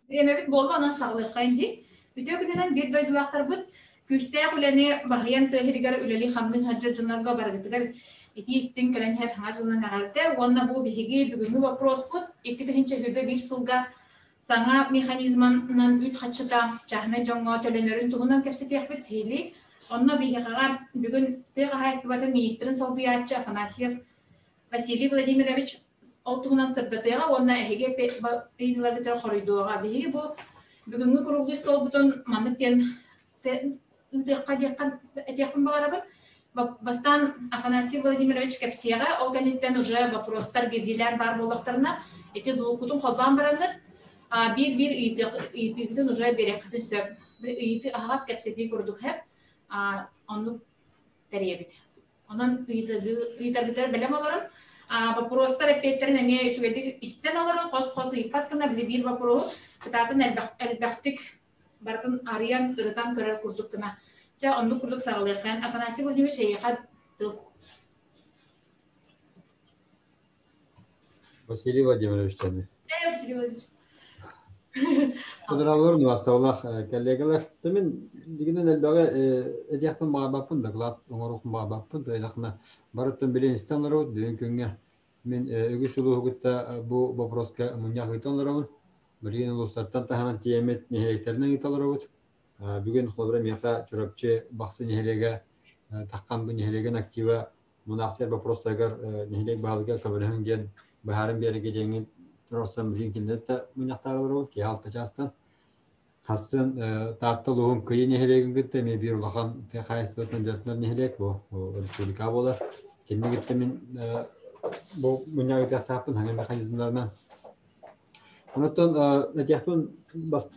Emebit bollu anan sağlıqayın di. Bütün gününden bir doydular bud. Güçte kuleni bahayan tehirigara üleli hamdın hacca cunlarga baragıtıgar. İki istin kalen her hacının nağardı. Onunla bu bihigi bugünkü vapros bud. İki dehince hübe bir sılga sana mekanizmanın üt haçıda cahne jonga tölenörün tuğunan kepsi piyahbet sihili. Onunla bihigagar bugün tığ hayastıbatın ministrin sohbiyatçı Afanasyev Василий Владимирович Алтугунан сырдатыга, онна эһиге ыйдыларды хоройдуга биһиги бу бүгүнгү круглый стол бутон манныктен этехпин багарабын. Бастан Афанасий Владимирович Кепсияга ол кенеттен уже вопростар бирдилер бар болактарына эти звукутун холбан бараныр. Bir ыйдыгын уже берекдин сөп. Ыйды агас кепсети курдук хеп. Онну теребит. Онан ыйдыгытар белем аларын. Вопростар эппеттерин эме шугедик истен аларын кос-кос ыйпаткына bir вопрос. Кытатын элбактик бартын арыян ырытан көрөр курдуктына. Жа онду курдук сарылыркан Афанасий Владимирович эйха тыл. Василий Владимирович тәне. Василий Владимирович. Кыдыраларын васаулах коллегалар. Мен дигенен элбага эдяхтын багабаппын доклад оңорукун багабаппын. Тойлакна барыттын билен истанлары дүйөн көңгө. Мен өгүс улугутта бу вопроска муньяк ыйталарабын. Билген улустардан тахаман тиемет нехеректеринен ыйталарабын. Бүгүн хлобра меха чурапчы баксы нехереге таккан бу нехереген актива мунасер вопросагар нехерек багалга кабырын ген бахарын берге деңин Росам Ринкиндетта муньяктарылары ки алты жастан хасын таттылуун кыйы нехереген гытте ме бир улахан техайстан жартынан нехерек бу республика болар. Кенне гитте мен бу муньягыта тапын ханга механизмдарынан Онотон этяхтын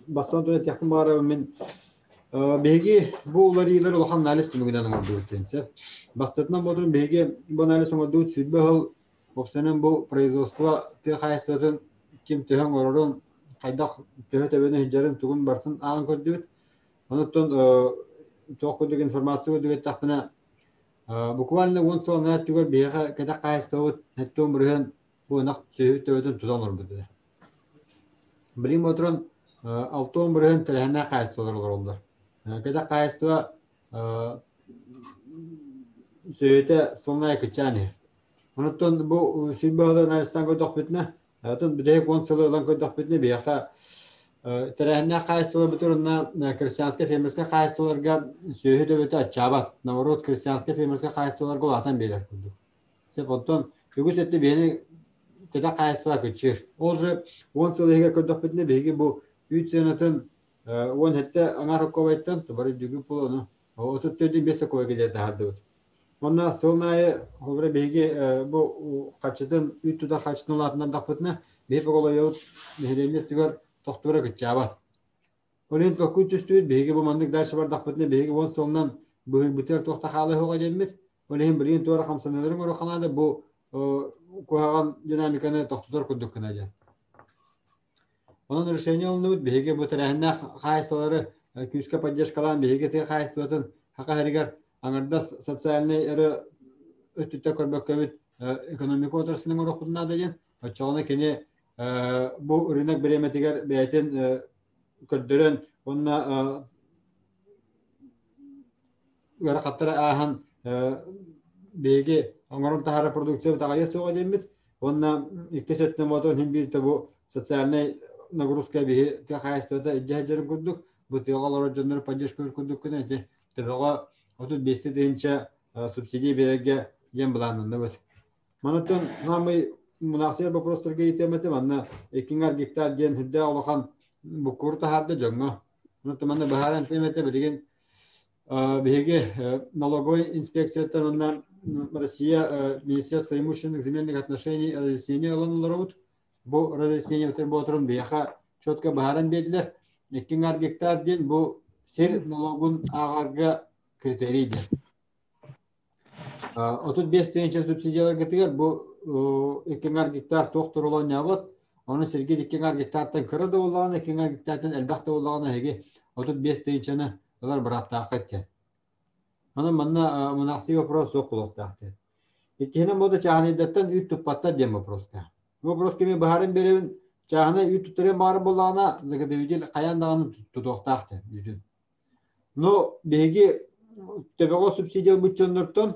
бастан тон этяхтын бары мен беги бу уларыйлар улахан анализ түнүгүнөн орду өтөнсө бастатынан бодун беги бу анализ орду сүдбө хол боксенен бу производство техайстатын ким төһөн орорун кайдак төһөтөбөнө хижарын тугун бартын аан көрдүбүт. Онотон тоокудук информация дүгөт тахтына буквально 10 сылына түгөр бега кайдак кайстабыт неттон бүрген бу нак сөйөтөбөдөн тутан орбуду. Билим отрон алтон бүрген телехне кайсталар олар. Кайдак кайстыва сөйөтө соннай кычаны. Онотон бу сүббөгө нарстан көтөк битне. Атын бидек 10 сылдан көтөк битне бияка телехне кайсталар бутурна крестьянский фермерский кайсталарга сөйөтөбөтө чабат. Наоборот крестьянский фермерский кайсталарга атан берер күндү. Сеп оттон күгүсетти бени кайда кайстыва көчөр. Ол же 10 сылыга көтөк битне беги бу 3 сенатын 10 хетте аңар ковайттан бары дүгү полону. Отуттөдү 5 ковайга да хадды. Онна сылнайы хобре беги бу качыдын 3 туда качтын латынан дапытна бепе колоёт нехеленде түгөр токтора кычабат. Олен току түстүт беги бу мандык дайшы бар дапытна беги 10 сылынан бу бутер токта халы хога демет. Олен билген тора 50 мөрө канада бу куаган динамиканы токтотор күдүккүнө жа. Onun решение alındı bege bu tarafına kaysaları küske поддержкалан bege te kaysaların haqa herigar anarda социальный ere ötütte körbökköbüt ekonomik otursunun orukunda деген. Açığına kene bu ürünek biremetiger beytin kördürün onunla gara kattara ahan bege onların tahara produksiyon tağaya soğa demit. Onunla iktisatlı motor hem bir tabu социальный нагрузка бихи техайстата иджахажарын күрдүк. Бу тегалар жоннор поддержка күрдүк күнө те. Тебага отут 5 тенче субсидия берерге жем буланында бут. Манатон намы мунасир вопростарга итемете манна 2 гектар ген хүддө алган бу курта харды жонго. Манатон манна бахаран темете билген беге налоговой инспекциядан ондан Россия Министерство имущественных земельных отношений разъяснение алынлар. Bu разъяснение өтөрбөтөрүн бияка чөткө баһарын бердилер. 2 гектар ден бу сер налогун агарга критерийди. 35 тенче субсидиялар кетигер бу 2 гектар токтурулан ябат. Аны серге 2 гектардан кырды болгон 2 гектардан элбакта болгон эге 35 тенчени алар барапта акытты. Аны манна мунакси вопрос окулуктакты. Икени мода чаанидаттан үт туппатта дем вопроска. Вопрос кеме баһарын беребин Çağına ü tutarı mağara bulağına zıgıdıvıcıl kayandağını tutuqtaqtı. No, begi tebego subsidiya bütçönürtün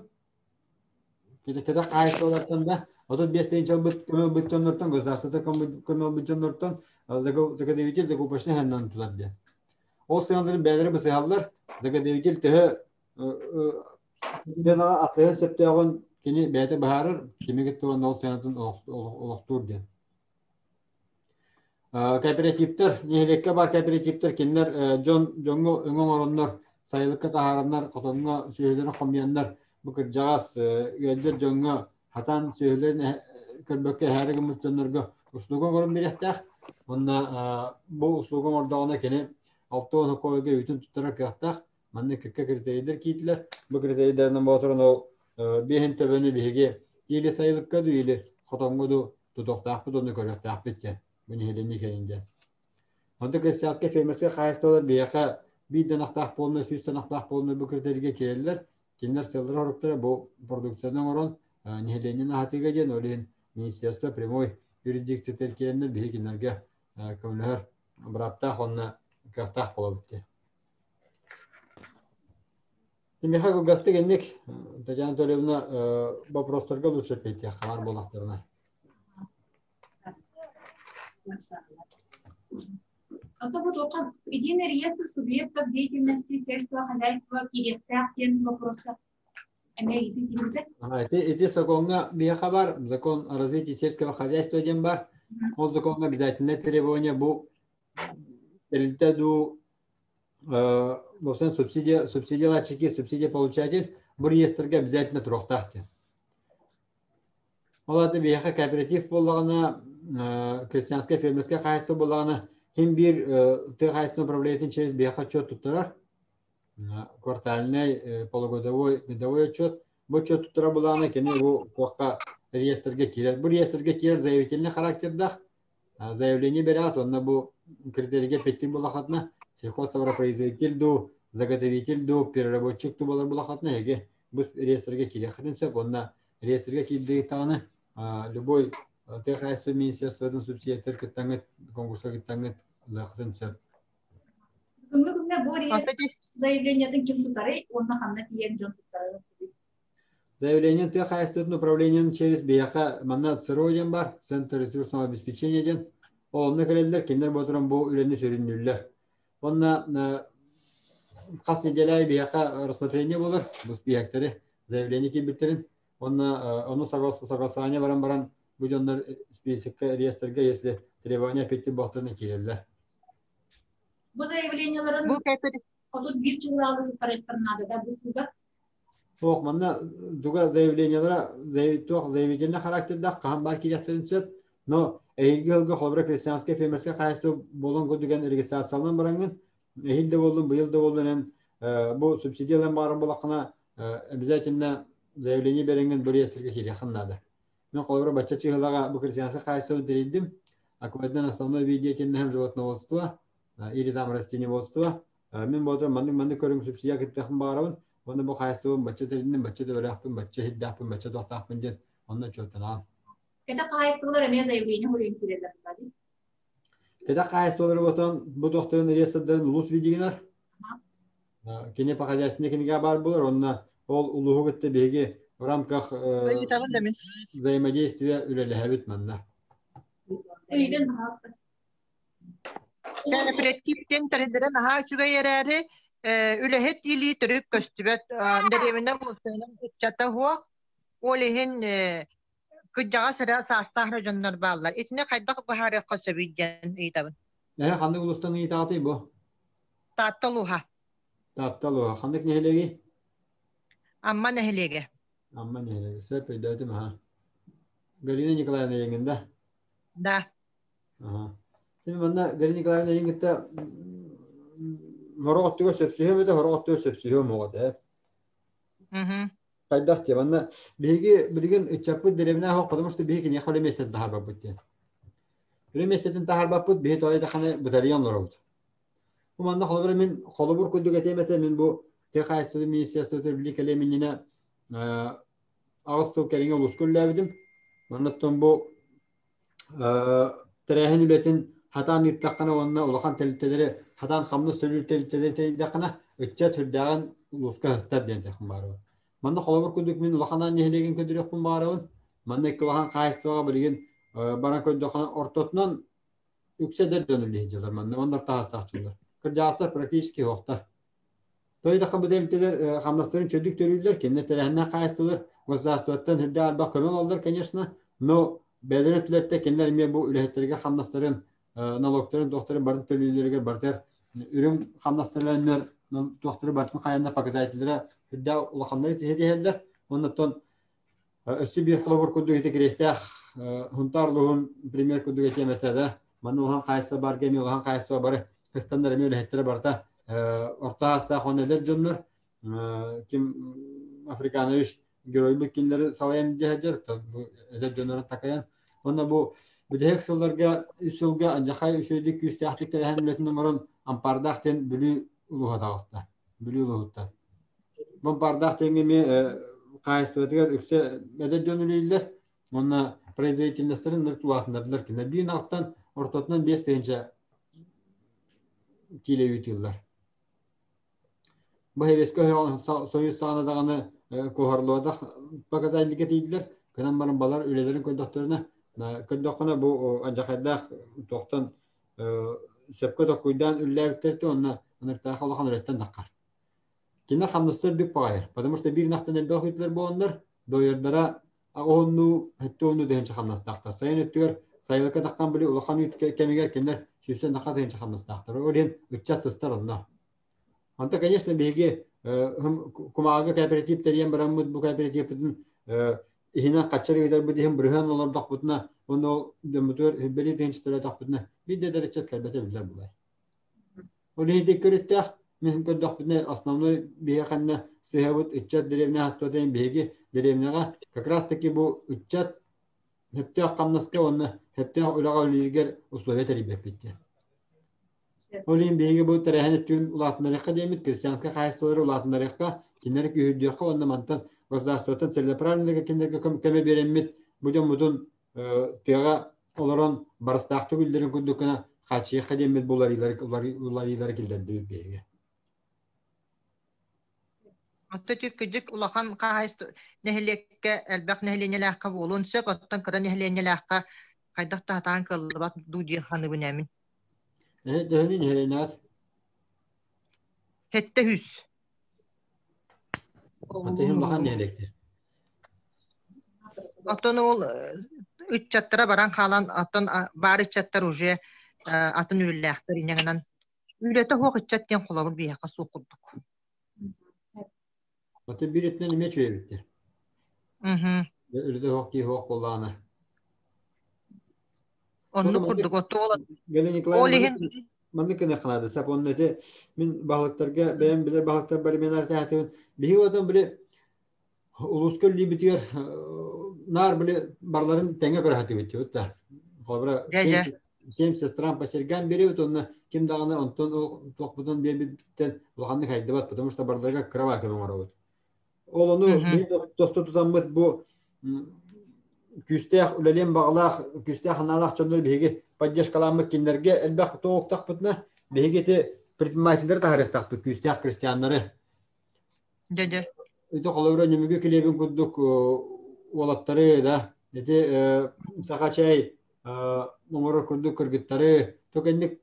kede qaysı olardan da o 5 yıl bütçönürtün gözarsa kömür bütçönürtün zıgıdıvıcıl zıgı başına hemen tutar diye. O senelerin belirli bir sayarlar zıgıdıvıcıl tehe dena atlayan septiyağın kini beyte baharır kimi gitti onun senatın oluktur diye. Kooperatifler, nihilekке бар kooperatifler kimler jongu öngön oronlar, sayılıkka taharanlar, kotonga söylelerini komyanlar, bu kırcağız, gelcer jongu hatan söylelerini körbökke herigi mutçonlarga uslugun oron birehtek. Onda bu uslugun ordağına kini altı onu koyga bütün tutarak yahtak. Manne kırka kriteridir kiydiler. Bu kriterilerden boğaturan o bihin tebönü bihigi ili sayılıkka du ili kotonga du tutuqtaq bu onu köröktaq bitce. Bunu heleni kelince. Onda kesiyaske firması kayıstolar biyaka bir denaktak bolma, süs denaktak bolma bu kriteriye kelirler. Kimler saldırı horuklara bu prodüksiyondan oran nihelenini hatiga gen olin ministerstva primoy jurisdiksiya terkilenler bihi kinlerge kömlüher bıraktaq onna kahtaq bola bitti. Михаил Гастыгенник, Татьяна Анатольевна, вопросlarga лучше пойти, хабар болақтарына. Вот около единый реестр субъектов деятельности сельского хозяйства киректяхтен вопроса. Эти законга бия хабар, закон о развитии сельского хозяйства ден бар. Он закон обязательное требование бу перелетаду болсен субсидиялачики, субсидия получатель бу реестрге обязательно турохтахты. Оларды бияха кооператив боллагына крестьянская фермерская хозяйство боллагына hem bir tığ hayatını управляет через бияха отчет туттарар. Квартальный, полугодовой отчет. Bu отчет туттара боллагына кене бу коққа реестрге кирер. Bu реестрге кирер заявительный характердах. Заявление берет, онна бу критерийге петтик болахатна сельхозтоваропроизводитель ду, заготовитель ду, переработчик ду болар болахатна еге бу реестрге кирер хатынса, онна реестрге кирдеги тағаны любой тхс министерстводан субсидиятер кыттаңыт конкурска кыттаңыт лахтынса. Заявлениятын ким тутары, онна хамна тиен жон тутары. Заявление ТХС управлением через бияха манна ЦРО бар, Центр ресурсного обеспечения ден. Олны келелер, кемдер ботуран бу үлени сөрүнүллер. Онна кас неделяй бияха рассмотрение болар, бу бияктары заявление кибиттерин. Оны согласование баран бу жондар списокка реестрге, если требования петти бохтарына келелер. Бу заявленияларын отут бир жылы алып бараттырнады да бусуга. Ох, манна дуга заявлениялара заявительный характерда кахан бар килеттеринчеп, но эйгелге холбра крестьянская фермерская хозяйство болон көдүгөн регистрациялан барангын. Эйилде болдун, быйылда болдун бу субсидиялар барын булакына обязательно заявление беренген бир реестрге кирехнады. Мен холбра бачча чыгылага бу крестьянская хозяйство диридим. Акваддан основной вид деятельности животноводства или там растениеводства. Мен болдун манды көрүң субсидия кеттехин барабын. Onu bu hayatı bacı derinin bacı da öyle yapın, bacı hidde yapın, bacı da yapın diye ondan çok tanım. Keda hayatı olur emez ayıbını hurun kireder tabii. Keda hayatı olur bu doktorun reyestrlerin ulus bilgiler. Kene pakajasında kene gabar bulur, onunla ol uluğu gitti bilgi в рамках взаимодействия ülele bitmenler. Öyle hasta. Kooperatiften tarihlerin daha çok yerleri ülehet ili türüp göstübet derevine muhtemelen çata huwa olihin kıcağa sıra sastahra jonlar bağlar. İtine kaydak bahare qasabiyyen itabın. Hangi ulustan itaati bu? Tattaluha. Tattaluha. Hangi nehelegi? Amma nehelege. Amma nehelegi. Süper dedim ha. Galina Nikolayevna yenginde. Da. Aha. Şimdi bana Galina Nikolayevna yenginde Horot diyor sepsiyor mu da horot diyor sepsiyor mu o da. Kaydak diye bana bilgin çapı derevine hak kadmıştı bilgin ya hale mesele daha babıttı. Bir meselenin daha babıttı bir toy da hani bataryan olurdu. Bu manda halıları min kalabur kudu getemete min bu tehasili ministeriyaları birlikte minine ağustos kerine uluskullabidim. Manatton bu Terehin ületin hatan ittaqana onna ulakan teliteleri hatan kamnus teliteleri teydaqana ütçet hürdağın uluska hıstar diyen tekin barı. Manna kolabur kuduk min ulakandan nehilegin ködürük bun barı. Manna iki ulakan kayıstığa bilgin baran ködükana ortotnan yükseder dönülü hicceler manna. Onlar da hastaqçılar. Kırcağızlar praktически hoqtar. Toyda bu delteler hamlasların çödük törüldüler ki ne terehine kayıstılar. Gosdastattan hürde alba kömel aldılar конечно. No belirtilerde kendiler mi bu ülhetlerge hamlasların nalogların doktorun barın törüldülerge barter ürün hamlaslarlar doktoru barın kayanda pakazaytılara hürde ulakanları tehdiyeler. Ondan ösü bir kılabur kudu gete kirestah huntarluğun premier kudu gete metada. Manı ulan kayısı var gemi ulan kayısı var. Kıstanlar mi ülhetleri barta orta hasta xoneler jonlar kim Afrikanış görüldük kinleri salayan cehajer bu jonların takayan ona bu dehek sıllarga üsülga jahay üsüdik üstahtik teren milletin numarın ampardakten bülü uluha dağısta bülü uluhutta bu pardakten mi kayıstırdılar ükse medet jonuluylar ona производительностьlerin nırk tuvatındadılar ki bir naqtan ortatından 5 deyince kile yutuyorlar. Bu heveske soyuz sağladığını koharlığa pakazaylık etiydiler. Kanan barın balar ülelerin köydoklarına köydoklarına bu acakayda toktan sepke dokuydan üller biterdi onunla anırtağı olakan üretten dakar. Kinler hamlıslar dük bağır. Потому что bir naqtan elde okuydular bu onlar doyardara onu hette onu dehince hamlas daktar. Sayın ötüyor sayılıka dakkan bile ulakan kemiger kinler süsen dakar dehince hamlas daktar. Öyle ütçat sıstar onlar. Anta, конечно, беги, кумага кооператив терен бараммыт бу кооперативдин ихина качары гыдар бу дем брыган олар дакбытна, оно демутөр бели денчтер дакбытна. Bir de derечет калбете билер булар. Оле де көрөттөх мен көдөкбүнө основной беханна сехабыт иччат деревне хастатен беги деревнега как раз таки бу иччат хептөх камнаска онна хептөх улага үлгер условия тербиет битти. Олин беги bu terehine ulatınlarıqqa demit Kristianska kayıstları ulatınlarıqqa kinleri kühüdüqqa onunla mantan gosdastatın sellepravlinlerge kinlerge köme beremmit bu jamudun tega olaran barıstaqtı güllerin kündüküne kaçıqqa demit bular kilderdi begi. Atatürk küçük ulakan kayıstı nehlekke elbaq nehlenelaqqa bolun söp attan kıra nehlenelaqqa kaydak tahtan kılbat duji hanı binemin. Evet, dönemin helenat. Hette hüs. Atayım bakan nehelekti. Atın ol üç çattıra baran kalan atın bari çattar uje atın ülleğtir inegenen ülete hoq üç çatten kulabır bir yaka sokulduk. Atı bir etnen ime çöğürüktü. Ülete hoq ki hoq bollağına. Onu kurduk otu olan. Gelin iklayın mandık ne kınadı. Sap onun eti min balıklarga beğen bilir balıklar bari men artağıtın. Bihi odan bile uluskölli bitiyor. Nar bile barların tenge kırahati bitiyor. Kobra sem sestran pasirgan biri otonuna kim dağına onton toqbudan bir bitten ulağanlık haydi bat. Потому что barlarga kırava kemen var. Onu bir dostu tutanmıt bu küsteh ulalen bağlaq küsteh analaq çondur begi поддержка kalanmak kinlerge elbaq toq taqbutna begi предпринимательler tarih taqbut küsteh kristiyanları. Dede. Ite qolavra nümüge kilebin kudduk olatları da ete saqaçay numara kudduk kırgıtları tokenlik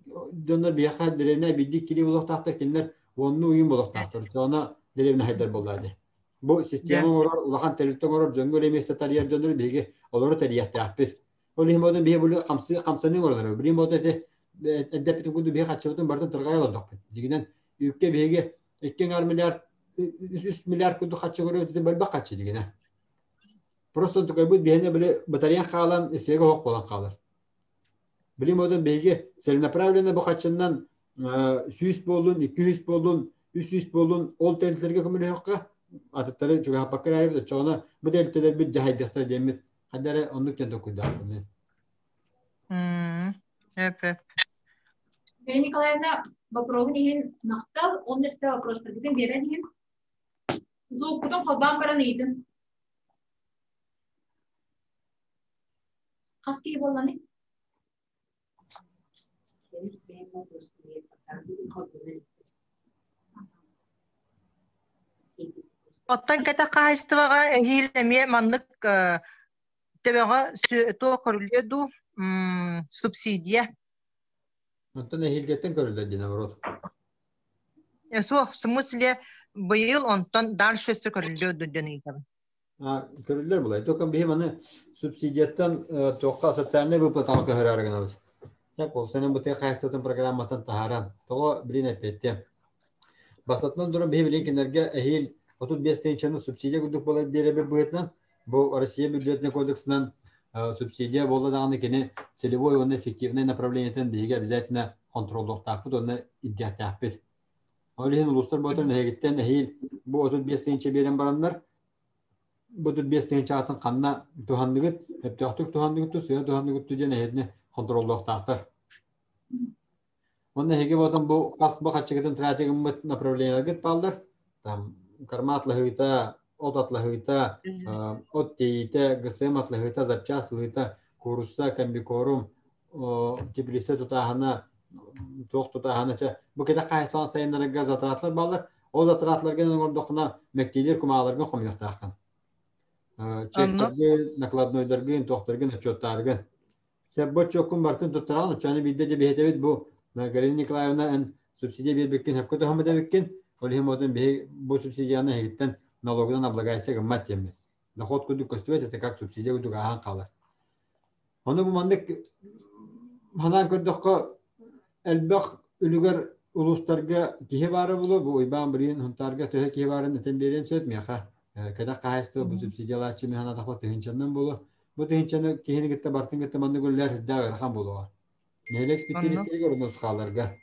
döner biyaqa derevne bidik kili buluq taqtar kinler onu uyum buluq taqtar. Sonra derevne haydar bollardı. Bu sistemi orar ulaqan telitten orar jongol emeste tariyar jondor begi oloro tariyat taqbit. Oli modu bihe bulu qamsanın oralar. Biri modu ete edeptin kudu bihe qaçıbıtın bardan tırgay olardık. Digiden yükke begi 2 milyar 3 milyar kudu qaçı görüp ete balba qaçı digine. Просто tukabut bihene bile bataryan qalan efege hoq bolan qalır. Biri modu begi selnapravlene bu qaçından 100 bolun, 200 bolun, 300 bolun ol telitlerge kömürü hoqqa atıtları çok hapakkar ayıp çoğuna bu delteler bir cahaydıkta demir. Kadere onlukten dokuydu aklımı. Hep. Галина Николаевна, вопрос не нахтал, он не стал вопрос, предыдущий берем. Звук потом хабам бараниден. Хаски болланы? Оттан ката кайстывага эхилеме маннык тебега то коруледу субсидия. Онтон эхилгеттен көрүлдөр дина борот. Eso в смысле быйыл онтон дальше өсө коруледу дөнөйдө. Көрүлдөр булай. Токан бихи маны субсидияттан тоққа социальный выплат алып көрәргән абыз. Так ол сенен бу тәхәссәтен программадан тахаран. Того билин әпетте. Басатнан дурын бихи билин кинәргә эхил 35 тенчаны субсидия күдүк булып беребе буетнан. Бу Россия бюджетный кодексынан субсидия болды даганы кене целевой он эффективное направлениетен биге обязательно контролдук таппыт, оны иддият таппыт. Олихин улустар ботан эгиттен эхил бу 35 тенче берен барандар бу 35 тенче атын канна тухандыгыт, эптөктүк тухандыгыт, суя тухандыгыт ден эхилне контролдук таптар. Онда эге ботан бу касбы хатчыгытын стратегиялык направлениелерге балдар. Там карматлыгыта, отатлыгыта, оттейте, гсематлыгыта, запчаслыгыта, курса, комбикорум, теплисе тутахана, тоқ тутаханача. Бу кеде кайсан сайындарга затратлар балдар. Ол затратларга оңордокуна мектейлер кумаларга комуяктакан. Чектерге, накладнойдарга, тоқтарга, отчеттарга. Себо чокун бартын туттаран, чаны бидде де бехетебит бу Галина Николаевна субсидия бербеккен, хапкыты хамыда беккен. Олихим отын бу субсидияны хегиттен налогдан облагайся гаммат темме. Доход күдүк көстүбет, это как субсидия күдүк ахан калар. Оны бу мандык ханан көрдөккө элбек үлүгөр улустарга кихе бары болу, бу уйбан бирин хунтарга төһө кихе барын этен берен сөт меха. Када кайсты бу субсидиялар чими хана тахва тыгынчандан болу. Бу тыгынчаны кихени гитте бартын гитте манды гөллер дагы хан болуга. Нелек специалисттерге өрнөс каларга.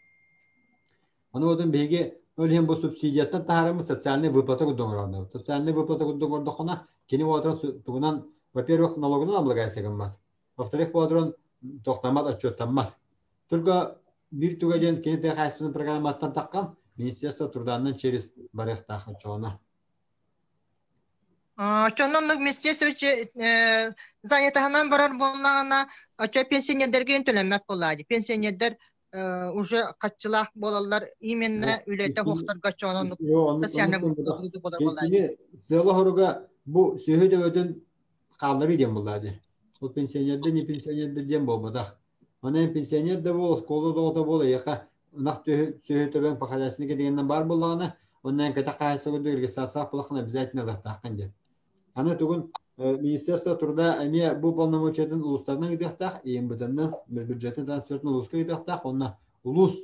Аны одун беге Олхем бу субсидияттан тахарымы социальный выплата күддоңорда. Социальный выплата күддоңордохона кени отрон тугунан, во-первых, налогынан облагайся гаммат. Во-вторых, отрон тохтамат отчеттамат. Только бир тугаден кени тахайсынын программаттан таккан Министерство труда через барехтахын чона. Чоннон министерство занятаханан барар болнагана пенсионердерге төлөмөк болады. Пенсионердер уже катчылах болалар именно үлете хохтарга чонон социальный выплаты болады. Села хоруга бу сөйдө өдөн калдыры дем болады. Бу пенсионердер не пенсионердер дем болбадак. Аны пенсионердер бол, школда догото бол, яка нак сөйдөбөн пахадасныга дегенден бар болганы, ондан ката кайсы көдөргө сасак булакны обязательно дактакан деп. Аны тугун Министерство труда эме бу полномочиятын улустарына гидактак, бутандан бюджеттен трансфертин улуска гидактак, онна улус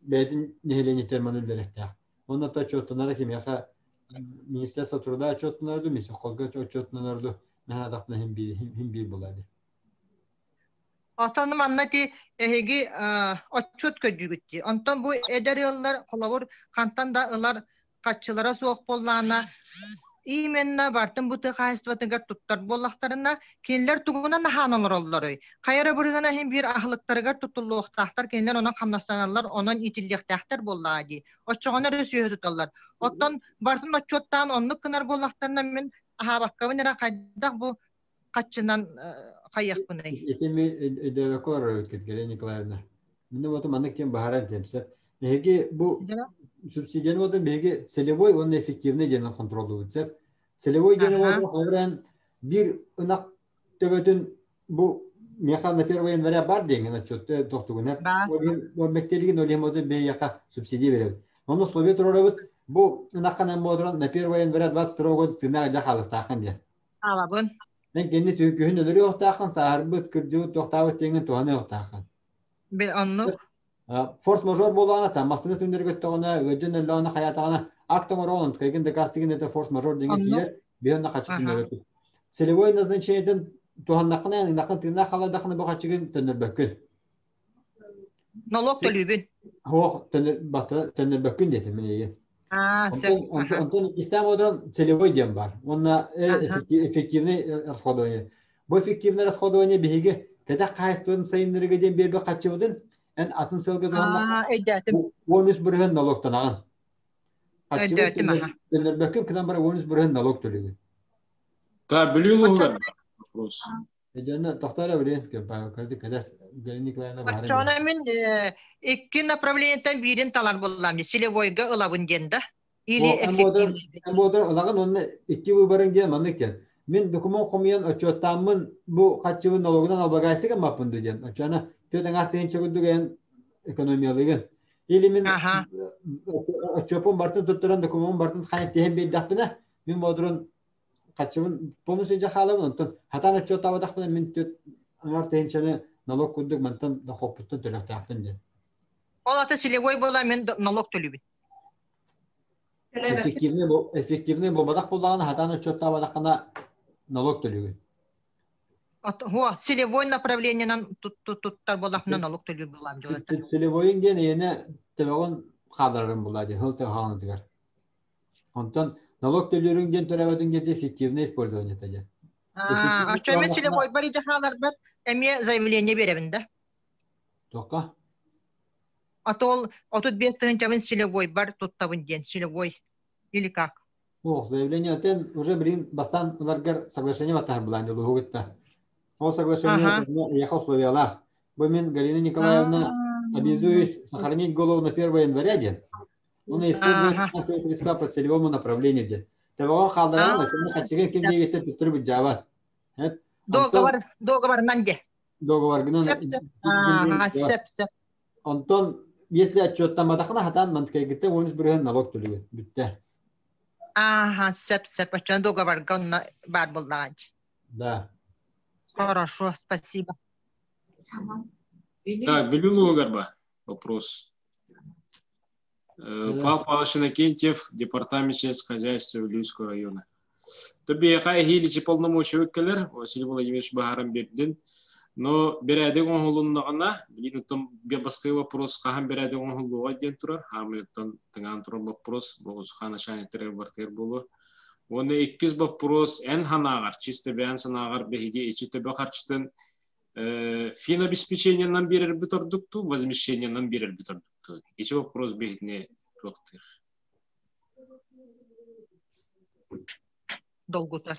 бетин нехелени термин директак. Онна та чоттунара кимяка Министерство труда чоттунарды, мисин козга чоттунарды механадакна хим бир булады. Атаным аннати эги отчет көдүгүтти. Онтон бу эдереллер колобур кантанда ылар катчылара соок боллана именно бартын бу тыгайсыбатыгар туттар боллактарына кенлер тугунан ханолор оллорой. Кайра бургана хим бир ахлыктарыгар тутулуктактар кенлер онон камнастаналар, онон итиллектактар боллади. Оччогонор өсүө туталлар. Оттон бартын отчоттан оннук кынар боллактарына мен ахабаккабынера кайдак бу катчынан кайякпынай. Этими эдевекор Галина Николаевна. Мен вот маннык тем бахаран темсе. Неге бу субсидияны вот беге целевой он эффективный ден контролдуется. Целевой ден вот авран бир ынак төбөтүн бу меха на 1 января бар деген отчет токтугуна. Вот мектелиген олемоды беяка субсидия берет. Оны условия турабыт бу ынакканан модрон на 1 января 22 год тына жахалык такын ден. Алабын. Мен кенне түйкүһүн өлөр yoktакын саарбыт кыржыбыт токтабыт деген туаны yoktакын. Бе анну Форс-мажор болгана та массаны түндөргө тогона өжөн өлөөнө хаятагана актоңор олон кайгын декастыгын это форс-мажор деген кие беонна качтын өрөтү. Целевой назначениеден туаннакына накын тына халадакны бу качыгын төнөрбөккүн. Налог төлүбүн. Хох төнөрбөккүн деди менеге. Все. Антон Истамодрон целевой дем бар. Онна эффективный расходование. Бу эффективное расходование биге когда кайстын сайыннырыга дем бербе качыбыдын эн атын сылга дуанна. Онус бүрген налогтан аган. Төнөрбөккүн кынан бар онус бүрген налог төлөгүн. Да, билүүлүгү вопрос. Ежена тохтара билен кырды кадас Галина Николаевна баһарын. Чона мен икки направлениятан бирин талар буллам. Селевойга ылабын денда. Или эффективный. Эмодор ылаган онны икки выборын дия манныкен. Мен документ комуян очоттамын бу катчыбын налогунан албагайсыгын маппын дуден. Очона төтен артыгынчы күдүген экономиялыгын. Или мен очопун бартын туттуран документ бартын хайт тем бейдаппына мен модурун катчыбын полностью жахалабын онтон хатан очоттабадакпына мен төт артыгынчаны налог күдүк мантан да хоппуттун төлөктаптын ден. Ол ата селевой була мен налог төлүбүн. Эффективный болбадак боллаган хатан очоттабадакына налог төлөгөн. Хуа селевой направлениянан туттар болакна налог төлүбүн булам жолата. Селевойын ген эне тебегон калдырын булади, хылты ханыдыгар. Онтон налог төлөрүн ген төлөбөтүн ген эффективный использование таja. Ача селевой бari жахалар бар, эме заявление беребин да. Тока. Атол 35 тыгынчабын селевой бар, туттабын ген селевой или как? Ох, заявление тен уже блин бастан уларгар соглашение батар булан жолу хугутта. Ол соглашение ехал условиялах. Бу мен Галина Николаевна обязуюсь сохранить голову на 1 января ден. Он использует финансовые средства по целевому направлению ден. Табаган халдаран акымны хачыгын кимге кетип бүтүрүп жаба. Договор нанде. Договор гынан. Сеп. Антон, если отчеттамадахна хатан манткайгытта 11 налог төлөгөн. Бүтте. Сеп. Ача договор гана бар булганч. Да. Хорошо, спасибо. Так, Белюлова Горба. Вопрос. Павел Павлович Иннокентьев, департамент сельского хозяйства Вилюйского района. Тобі яқай хейлічі полномочия өккелер, Василий Владимирович Бахарам бердін. Но берәдік оңғылыннағына, білін ұттым бебасты вопрос, қаған берәдік оңғылуға ден тұрар, хаметтен тыңан тұран вопрос, бұғыз қана шанеттері бартыр болу. Оны 2 вопрос, ән ханағар, чисто бән санағар бәхеге, ечі төбі қарчытын финобеспечениянан берер бітірдікту, возмещениянан берер бітірдікту. Ечі вопрос бәхетіне жоқтыр. Долгутар.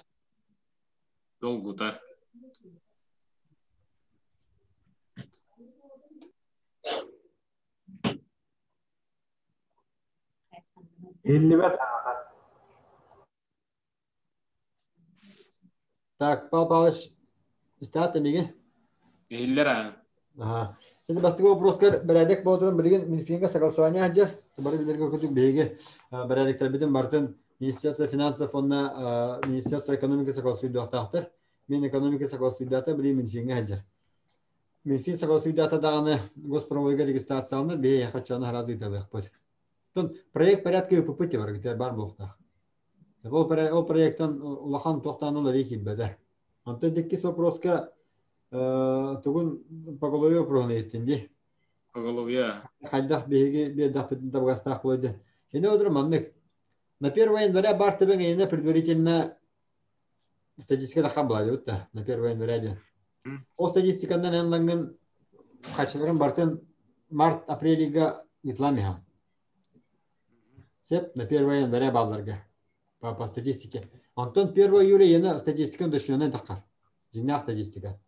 Так, Павел Павлович, статы миге? Иллера. Ага. Şimdi başka вопрос beredek boğdurun bilgin Minfinga согласование hacer. Tabii bilirge kütük beyge beredekler bizim Bartın Министерство финансов онна Министерство экономики согласует доктор. Мен экономика согласует дата били Минфинга хаcer. Минфин согласует дата даганы госпромойга регистрацияланыр бей хачаны разы италык бут. Тон проект порядка УПП бар гитер бар болтак. Ол проекттан улахан тоқтанула реки беде. Антон диккис вопроска тугун по голове прогоны еттинди. По голове. Хайдах беги бедах табгастах койды. Эне одыр маннык. На 1 января Бартыбен эне предварительно статистика да хабла дютта. На 1 января. О статистикадан энлангын хачылган Бартын март-апрелига итламиха. Сеп на 1 января базарга. По статистике. Антон 1 июля эне статистика дошнёнен такар. Жинак статистика.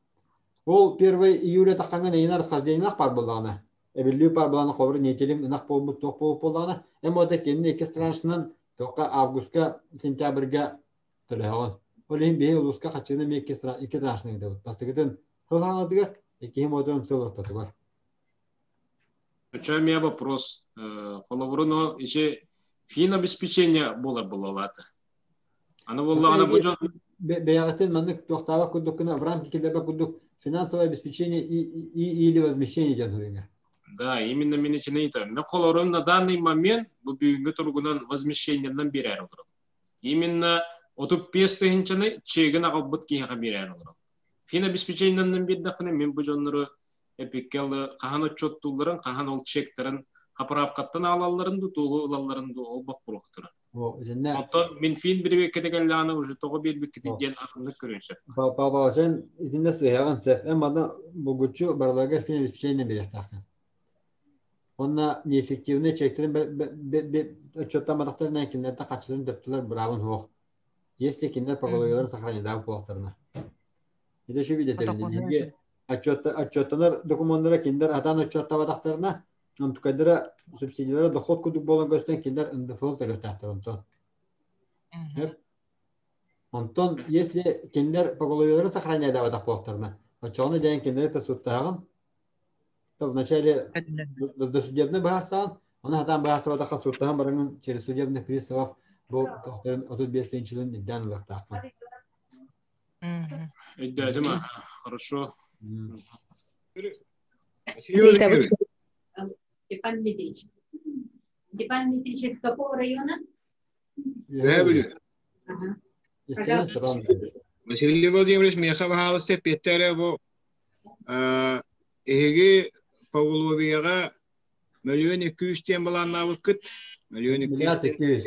Ол 1 июля таққанған ейін расхождениях бар болдағына. Әбірлеу бар болғаны қобыры нетелім ұнақ болып тоқ болып болдағына. Әм ода кеніне 2 страншынан тоққа августка, сентябрьга төліғалын. Ол ең бейі ұлысқа қатшығына 2 страншының еді. Бастығыдың қылғанадыға 2 модern сыл ортаты бар. Почему у меня вопрос? Қолабырыны еще финобеспечение болар-болалаты. Аны болағына бұжан... Бәяғатын мәнік тоқтаға күдікіна в рамки келдербі күдік финансовое обеспечение или возмещение ден. Да, именно мен için айтам. Мен қолабырын на данный момент бұл бүгінгі тұрғынан возмещениянан берер олырым. Именно 35 тыгынчаны чегін ағалбыт кейіға берер олырым. Финобеспечениянан бердіқіне мен бұжанлары эпиккелі қаған отчеттуларын, қаған ол чектерін хапырапқаттан алаларын туғы ұлаларын ол бақ бұрықтыры. Оттан мен фин бір кетегелланы уже тоғы бір кетеген ақынды көрінші. Папа, сен итінде сыйған сәп. Әммада бұгүтчу бараларга финобеспечениянан берер тақын. Онна неэффективный чектерин отчеттамадықтарын әкелдерді қачыларын дөптілер бұрағын хоқ. Если кендер по головеларын сохранедағы полақтарына. İşte şu bir detay. Dokun, Bilgi atçottanlar dokümanlara kinder atan atçotta vadaklarına antukadara subsidiyalara dohot kuduk bolan gösteren kinder ındefol terötahtar onton. Hep onton если kinder поголовьеларын сохраняя да вадак болактарына. Отчоны ден киндер это суттагын. То вначале до судебной бахасан, она там бахаса вадак суттагын барыңын через судебных приставов бу тохтарын отут бестенчилин ден лактакын. Идея, хорошо. Степан Дмитриевич. Степан Дмитриевич, из какого района? Я говорю. Ага. Василий Владимирович, мне хавалось Петерево. Эге Павловига миллион 200 тен балан навыкыт. Миллиард 200.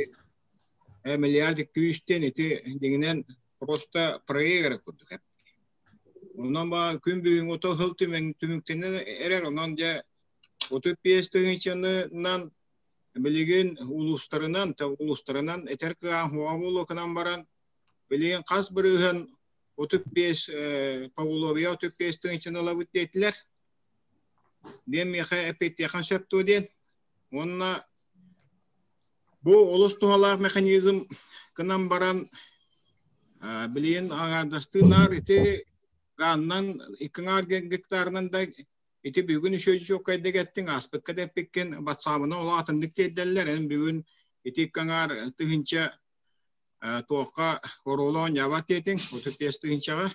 Миллиард 200 тен эти дегенен просто проект курдук. Ondan ba gün büyüğün oto hıl tümüktenen erer ondan ja oto piyestığın içinden bilgin uluslarından eter kıan huavulu kanan baran bilgin kas bırığın oto piyes Pavlovya oto piyestığın içinden alıp ettiler. Dem yaha epet yakan şaptı den. Onna bu ulustuhalak mekanizm kanan baran bilgin ağardastılar eti Gandan 2 hektarından da iti bugün şöyle çok kayda gittin aspek kadar pekken batsamına olatın diktedirler en bugün iti kangar tığınca toqa horolon yavat etin otopiyas tığınca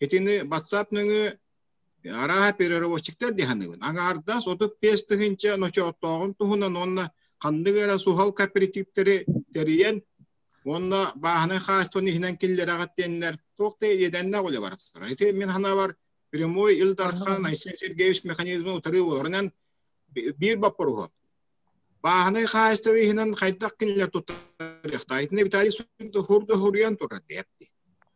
itini batsapnını ara perero çıktır dihanın angardas otopiyas tığınca noço otoğun tuhunan onna kandıgara suhal kooperatifleri teriyen onna bahane xastoni hinan killer agattenler toqte yedenna gole var. Ite men hana var primoy ildarxan Aysen Sergeyevich mexanizmi utarı olurnan bir baporuho. Bahane xastovi hinan xaytaq killer tutar. Xaytne Vitaliy Suyda hurda huryan turar deyapti.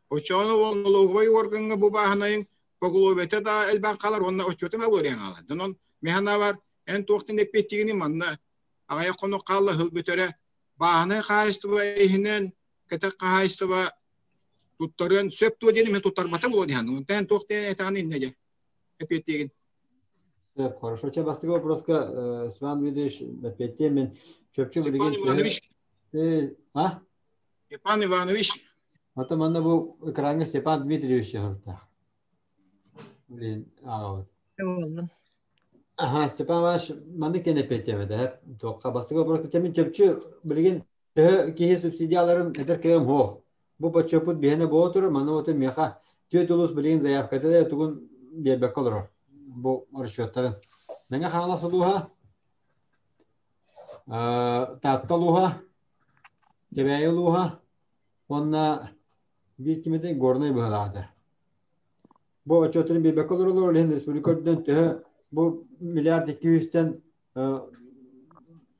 Oçonu onluğuy organga bu bahanayın Poglovete da elbanqalar onna oçotuna bolyan ala. Donon mehana var en toqtin epettigini manna agaya qono qalla hıl betere bahane xastovi hinan kata xastovi tuttarın söp tuğdeni men tuttar bata buldu yani. Ben toqten etan inneje. Epettigin. Хорошо. Че бастыга вопроска Сван видиш петемен чөпчү Степан Иванович. А? Степан Иванович. Ата манда бу экранга Степан Дмитриевич хырта. Блин, ага. Ага, Степан Иванович манда кене петемеде hep тоққа бастыга вопроска темен чөпчү билген кихи субсидияларын этер кем хох. Bu paçaput bihene bu oturur, mana otur meha tüet ulus bilin zayafkata da tugun bir olur. Bu arşiyotların. Nenge hanası luha, tatlı luha, kebeği luha, onna bir kimede gornay bıhaladı. Bu arşiyotların bir bekol olur, lehen respublikadan tühe bu milyar 200'ten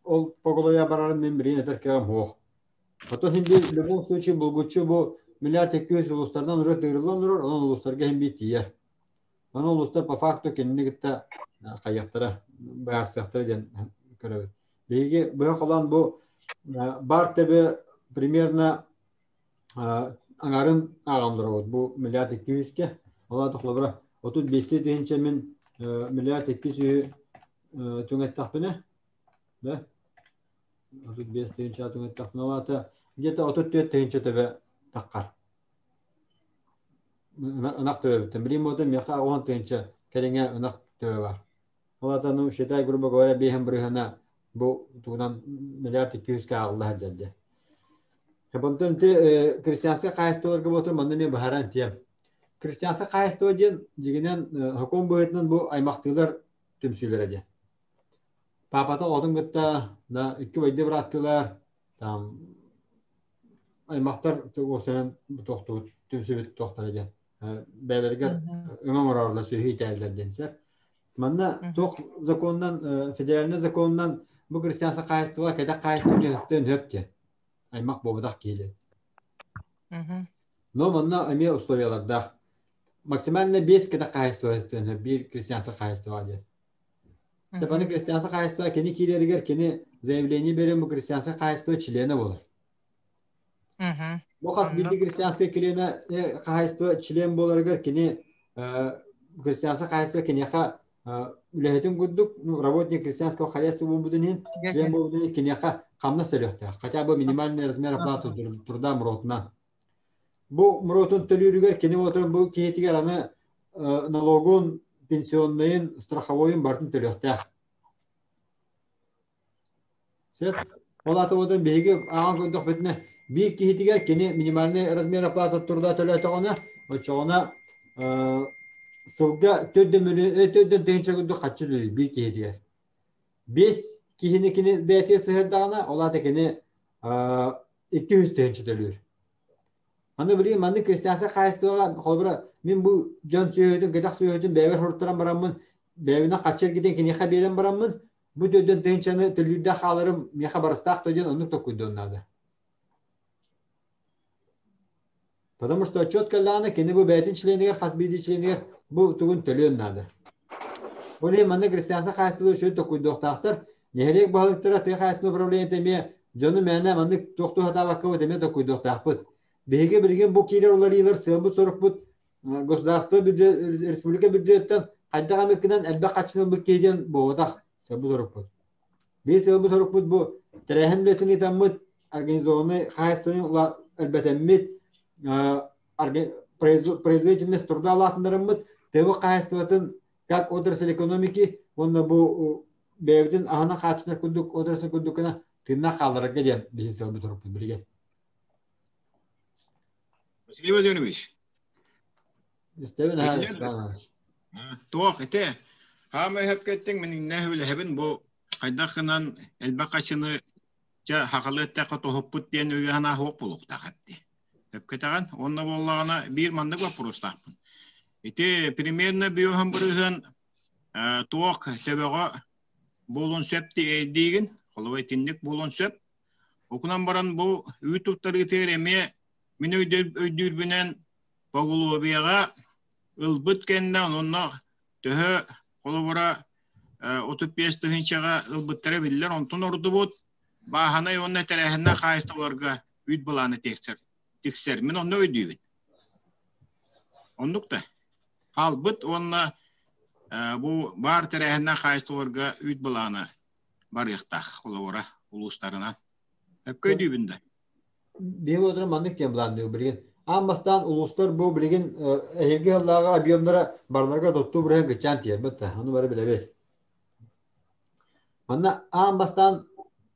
ol pogoloya bararın membriğine eter kelam hoğ. Hatta şimdi в любом случае bulgutçu bu milyar 200 uluslardan urut dırılan olur, onun uluslarga hem bir tiyer. Onun uluslar по факту kendine gitti kayaklara, bayarsaktara den görüyor. Bilgi bu olan bu bar tabi примерно angarın ağamları oldu. Bu milyar 200 ke Allah toxlabra 35 deyince min milyar 200 tünet tahpine ve 35 deyince tünet tahpine olata где-то 34 deyince tabi takkar. Anak töbe bitti. Bilim oda meka 10 deyince kelenge anak töbe var. Olata nu şetay gruba göre behem burihana bu tuğdan milyar 200 ka Allah jalde. Hebonton te Hristiyansa qayıstolarga otur manda men baharan tiyem. Hristiyansa qayısto diyen jiginen hukum boyutunun bu aymaqtılar tümsüylere diye. Papata odun gıtta da iki bayda bıraktılar. Tam aymaqtar o senen bu toxtu tümsübet toxtar diyen. Beylerger ömem orarla söhü iterler denser. Manda tox zakondan federalne zakondan bu Hristiyansa qayıstolar kada qayısto diyen üstün höpti. Aymaq bobudak geli. Но манна ами условияларда максимально 5 kada qayıstolar bir Hristiyansa qayıstolar diye. Sepani Hristiyansa qayıstolar keni kileriger keni заявление берем bu Hristiyansa qayıstolar çilene olur. Bu xas bir Hristiyansa kilene qayıstolar çilen bolarger keni крестьянское хозяйство кинеха үлэхэтин гуддук работник крестьянского хозяйства бубудунин член бубудунин кинеха камна сөрөхтэ хотя бы минимальный размер оплаты труда муротунан бу муротун төлүүрүгөр кини отурун бу киетигер аны налогун пенсионныйын страховойын бартын төлөхтэ сеп олаты отун беги аган көндөх бетине бир киетигер кини минимальный размер оплаты труда төлөтөгөнө очогона сылга төддөн тенчегүдү качылы бир киетигер бес кихиникини бәте сыһырдагына олаты кини 200 тенче төлөр аны билген манды крестьянса хаястыга холбура мен бу жон сүйөдүн гедак сүйөдүн бәбер хурттаран бараммын бәбине качыр гиден кинеха берен бараммын бу төддөн тенчени төлүрдө халырым меха барыстак төдөн онук токуйдоннады потому что четко кини бу бәтин членигер хасбиди членигер бу тугун төлөн нады оле манды крестьянса хаястыгы шөй токуйдоктактар нехерек балыктыра ты хаястыгы управление теме жону мәне манды токту хатабакка теме токуйдоктакпыт беге билген бу кирер улар илер сыбы сорукпут государство бюджет республика бюджеттен кайдага мекинен элбе качынын бу кейден боодак сыбы сорукпут бе сыбы сорукпут бу терехемлетини таммыт организованный хаястыгын улар элбетеммит производительность труда алатындарыммыт тыбы хаястыгын как отрасль экономики онна бу бевдин ахана хачына кудук отрасль кудукына тынна халырга ден бе сыбы сорукпут билген Василий Владимирович. Истебен Туох ите. Хама хепкеттен менин нәһүле хебен бу хайдакынан элбакачыны жа хакалытта котохуппут ден уяна хок булукта хатти. Хепкетаган онна боллагана бир мандык вопрос таппын. Ите примерно биохан бурыган туох тебега болон сөпти деген, холбай тинник болон сөп. Окунан баран бу ютубтары тереме мен өйдүрбүнен багулу бияга ылбыт кеннен онна төһө колобора 35 тыгынчага ылбыттары биллер онтон ордубут баханай онна терехне хайсталарга үйт буланы тексер мен онна өйдүбүн ондукта албыт онна бу бар терехне хайсталарга үйт буланы бар яктак колобора улустарына өкөйдүбүн да Benim oturan mandık diye bulandı bilgin. Amastan uluslar bu bilgin ehilgi yıllara abiyonlara barlarga tuttu buraya geçen diye bitti. Onu böyle bilebilir. Anna amastan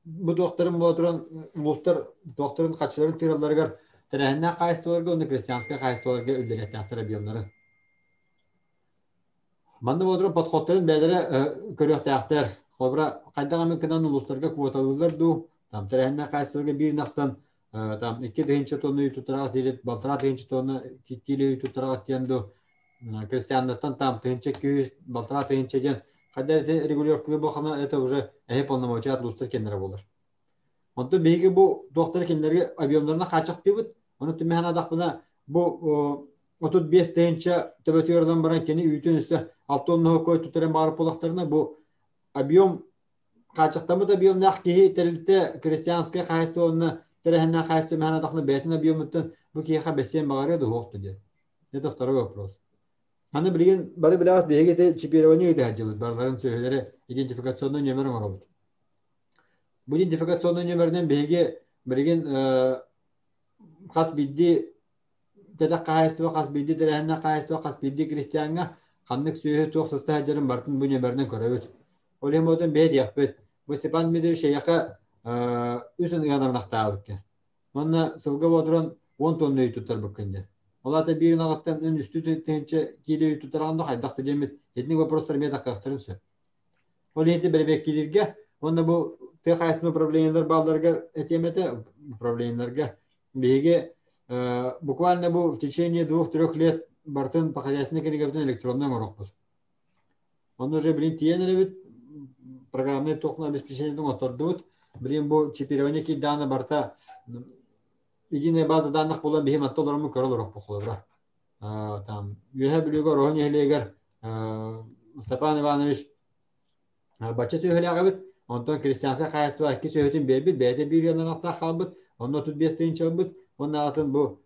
bu doktorun bu oturan uluslar doktorun kaçların tiraları gar terehine kayıstırlarga onu Hristiyanska kayıstırlarga öldürek tahtır abiyonları. Manda bu oturan patkotların belirle körük tahtır. Kobra kaydağa mümkünen uluslarga kuvotalılar du. Tam terehine kayıstırlarga bir naktan там 2 тонны tuturarak değil, baltara 2 tonu kitili tuturarak yandu. Крестьянлықтан там 200, baltara 200 ден. Когда регулировка бохана это уже полномочия от лустар кендер болар. Онда беги бу доктор кендерге объемларына качык дебит. Оны түмәһәнә дакпына бу 35 тенче төбөтөрдән баран кени үтүн үстә 6 тонна кой tutаран барып булактарына бу объем качыктамы да объем нахки телилте крестьянское хозяйство Терехна хайсы механа тахна бетина биомуттан бу киха бесен багары да хокту де. Это второй вопрос. Аны билген бары билат беге де чипирование де хаҗылыт. Барларын сөйләре идентификационный номерын алабыз. Бу идентификационный номерден беге билген хас бидди тада хайсы хас бидди терехна хайсы хас бидди крестьянга ханнык сөйө токсыста хаҗырын бартын бу номерден көрөбүт. Олемодон бе диякпет. Бу Степан Дмитриевич яка үсін ғадарнақтағы бүккен. Онна сылғы отырын 10 тонны үй тұттар бүккенде. Олата бірін ағаттан үн үсті түйінші келі үй тұттарағында қайдақты демет. Етінің вопростар медақ қақтырын сөп. Ол енді бірбек келерге, онда бұл тәқайсын управлениялар балдарға әтеметі управленияларға беге буквально бұл в течение 2-3 лет бартын по хозяйственной категории электронный ұрық бұл. Он уже, тиен әлі программный тоқна обеспечениедің оторды бұд. Блин, бу чипирование ки данные барта единая база данных была бихим от того, мы король рок похлебра. Там юhe билюга рохни хелегер Степан Иванович бача сөйләгәбит, онтон крестьянса хаяства ки сөйтен бебит, бәте бир яннан акта халбыт, онно тут 5 тенче албыт, Onun altın bu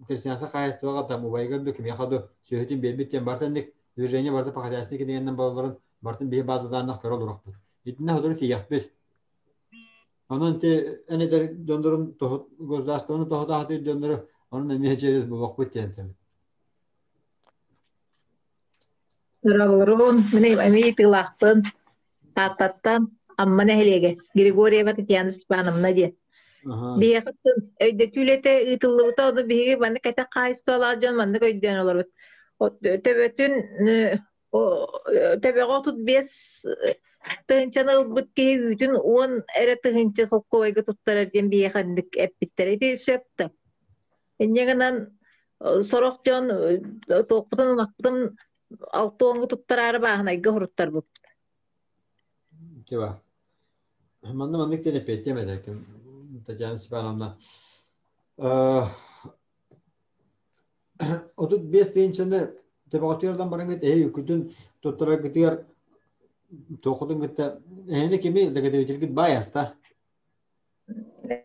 Kristiansa kayıstıvağa tam ubaygardı kim yakadı söhütün belbitten bartandık Virginia barta pakatasını ki degenden bağların bartın bir bazı dağına kara olacaktı. İtine hadır ki yakbil. Onun te ene der döndürüm tohut gözdastığını tohut hatı döndürü onun emiyeceğiz bu vakit yani tabii. Soralım, benim emeği tılaqtın, tattattan, amma nehelege. Grigoriyeva Tatyana Stepanovna diye. Aha. Bir yakıtın, öyle tülete ıtıllıbıta o da bir bana kata kayıstı alacağım, bana koyduğun olur. O tebetün, o tebe otut bes tığınçana ılbıt ki bütün on ere tığınça sokku vayga tuttarar diyen bir yakındık hep bittere de söptü. Enyeğinden sorokcan, toqputan, nakputan, altı oңu tuttarары бағына айга хұрыттар бұл. Kiva. Mandık telep etmedi kim Tatyana Stepanovna. 35 deyinçende tebatıyordan bana git yükütün tuttara gidiyor toqudun gitti ene kimi zagadevitil git bayasta.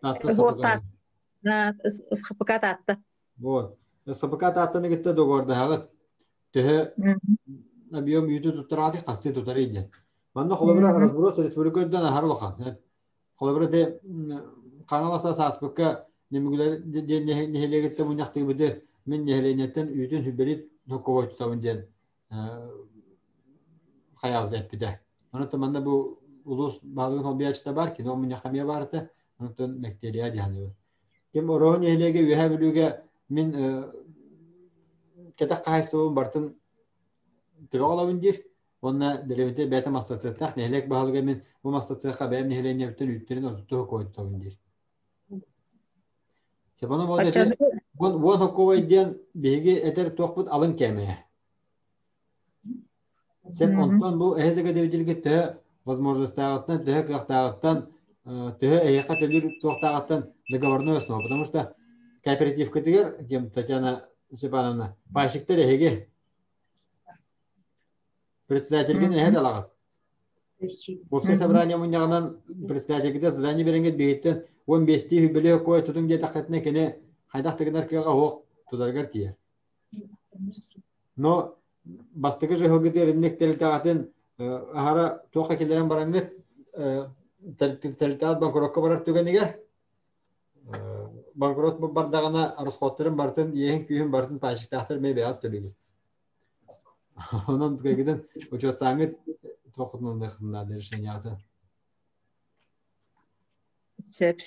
Tatlı sapıka. Sıxıpıkat attı. Bu. Sapıka tatlını gitti doğurda hagat. Tehe abiyom yüzü tutturadi kasti tutarıydı. Banda kolabora Rasburos Respublikadan harlakan. Kolabora de kanalasa saspıka nemüler de nehele gitti bu yaktığı bidir. Min nehelenetten yüzün hübbelit kovoy tutabın diyen hayal de. Onun tamanda bu ulus bağlı hobiyaçta var ki onun yakamaya vardı. Onun mekteliye diyanıyor. Kim oron nehelege üye bölüge min ketak kayısı bartın tübağalabın dir. Onunla delemete bete mastatırtak nehelek bağlıga min bu mastatırka benim nehelene bütün ütlerin oturtuğu koydu tabın dir. Sebana bu dedi bu hokkoy diyen bilgi eter toqput alın kemeye. Sep ondan bu ehzege devcilik te возможностьтагыттан те кахтагыттан те эяка телир тоқтагыттан договорной основа, потому что кооперативка дигер кем Татьяна Степановна пашиктер эге председательген эхе алагат. После собрания мунягынан председательге задание беренгет бейттен 15-ти хүбеле кой тутун де тахтне кене хайдактыгынар кыга хок тударгар тие. Но бастыгы жыгыгы реннек телтагатын ahara toqa kileren barangıt teltat bankrotка барар түгенигер банкрот бардагана расходтарын бартын ең күйін бартын пашиктахтар мебеат төлүгү. Онун кегиден учеттаңыт тоқутнун дехна решениятı. Сөп.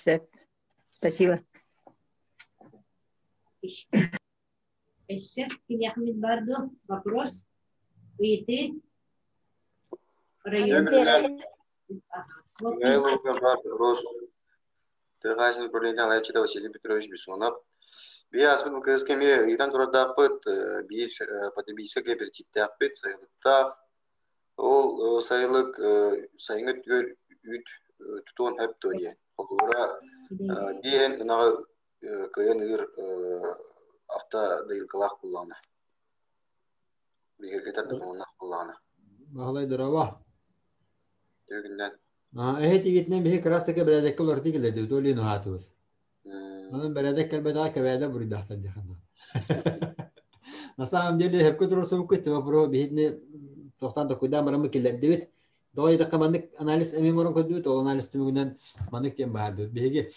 Спасибо. Еще Ахмед Бардо, вопрос. Уйти. Тыгайсын управление Лайчида Василий Петрович Бессонов. Биаспыт МКСКМ идан турдапыт бир потребительский кооперативте апыт сайылыктах. Ол сайылык сайынгыт үт тутон хеп тоне. Олора диен нага кыйын ыр авто дыйлкалах буллана. Бигер кетер дыгына буллана. Баглай дырава. Төгүннән. Ehti gitne bir krasake beredek olur tigile de doli no hatuz. Onun beredek kelbeda kevada burida htadı xana. Nasam deli hep kudrosu kut ve pro bihidne toxtan da kudam ramı killedivit. Dolayı da kamandık analiz emin orun kudut o analiz tümünden manık diyen bağırdı. Bihigi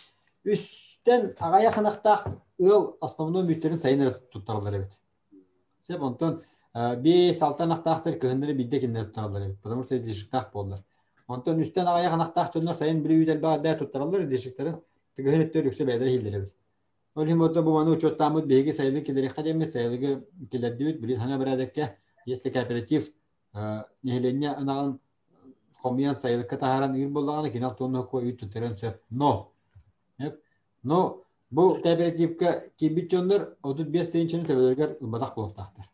üstten agaya xanaqtaq ıl astamno mütterin sayınır tuttarlar evet. Sep ondan bir saltanaqtaqtır kıhındırı biddekinler tuttarlar evet. Потому что здесь жиктaq bollar. Ondan üstten ağaya kanaktak çönler sayın bir yüzel bağda tuttarılır dişiklerin tıgıhınıttır yüksek beyleri hildiririz. Öyle moda bu manı uçottamız bilgi sayılı kileri kademi sayılı kiler divit bilir hana beradekke если kooperatif nehilenye anağın komiyan sayılı kataharan ir bollağına kinal tonuna koyu tuttaran söp. No bu kooperatifke kibit çönler 35 deyinçini tebelerger badak buluqtaktır.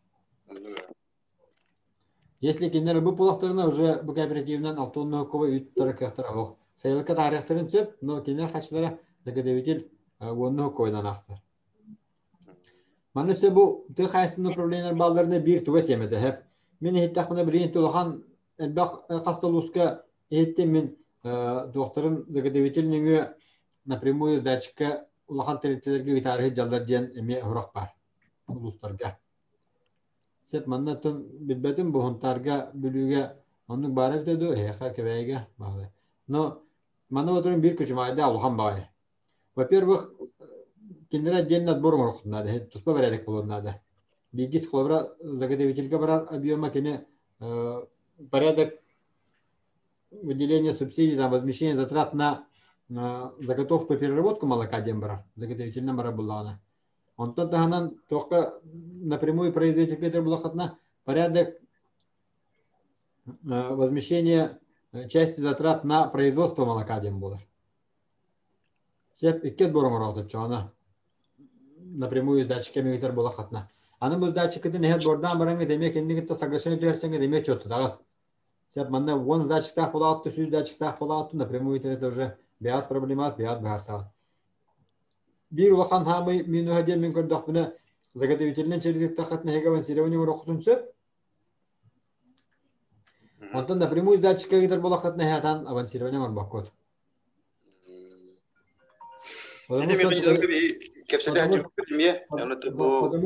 Если кинер bu pulaklarına уже bu kooperativinden altınlığı kova üt tarakaktar avuk. Sayılıkta tarihlerin söp, no kinler kaçlara zagadevitil onu koydan aksar. Manısı bu tığ hayasının problemler bağlarına bir tuvet yemedi hep. Meni hittakmına birini tulahan elbaq kastaluska hittim min doktorun zagadevitilinin напрямую датчика улахан территорияларга гитары жалдар диен эме хорох бар. Улустарга. Сеп маннатын билбетин бухунтарга бүлүгө онун бары битеду эха кебейге багы. Но мана отрун бир күчмайда улахан бай. Во-первых, киндер отдельно отбор надо, туспа порядок было надо. Бигит хлобра заготовителька барар объема кине порядок выделения субсидий, там, возмещения затрат на заготовку и переработку молока дембара, заготовительная мара была она. Он тот таганан только напрямую производитель который была хатна порядок возмещения части затрат на производство молока дембара. Сеп икет бором работать, что она напрямую с датчиками гитар была хатна. Она бы с датчиками не бордан баранга демек индигит соглашение туерсенга демек что-то да. Сеп манна вон с датчиках полаату, сюда датчиках полаату напрямую это уже биат проблемат, биат бахса. Бир улахан хамы мину хаде мен көрдөх буна заготовительный через тахатна хега авансирование урохтун сеп. Онтон напрямую с датчиками гитар была хатна хатан авансирование марбакот. Потому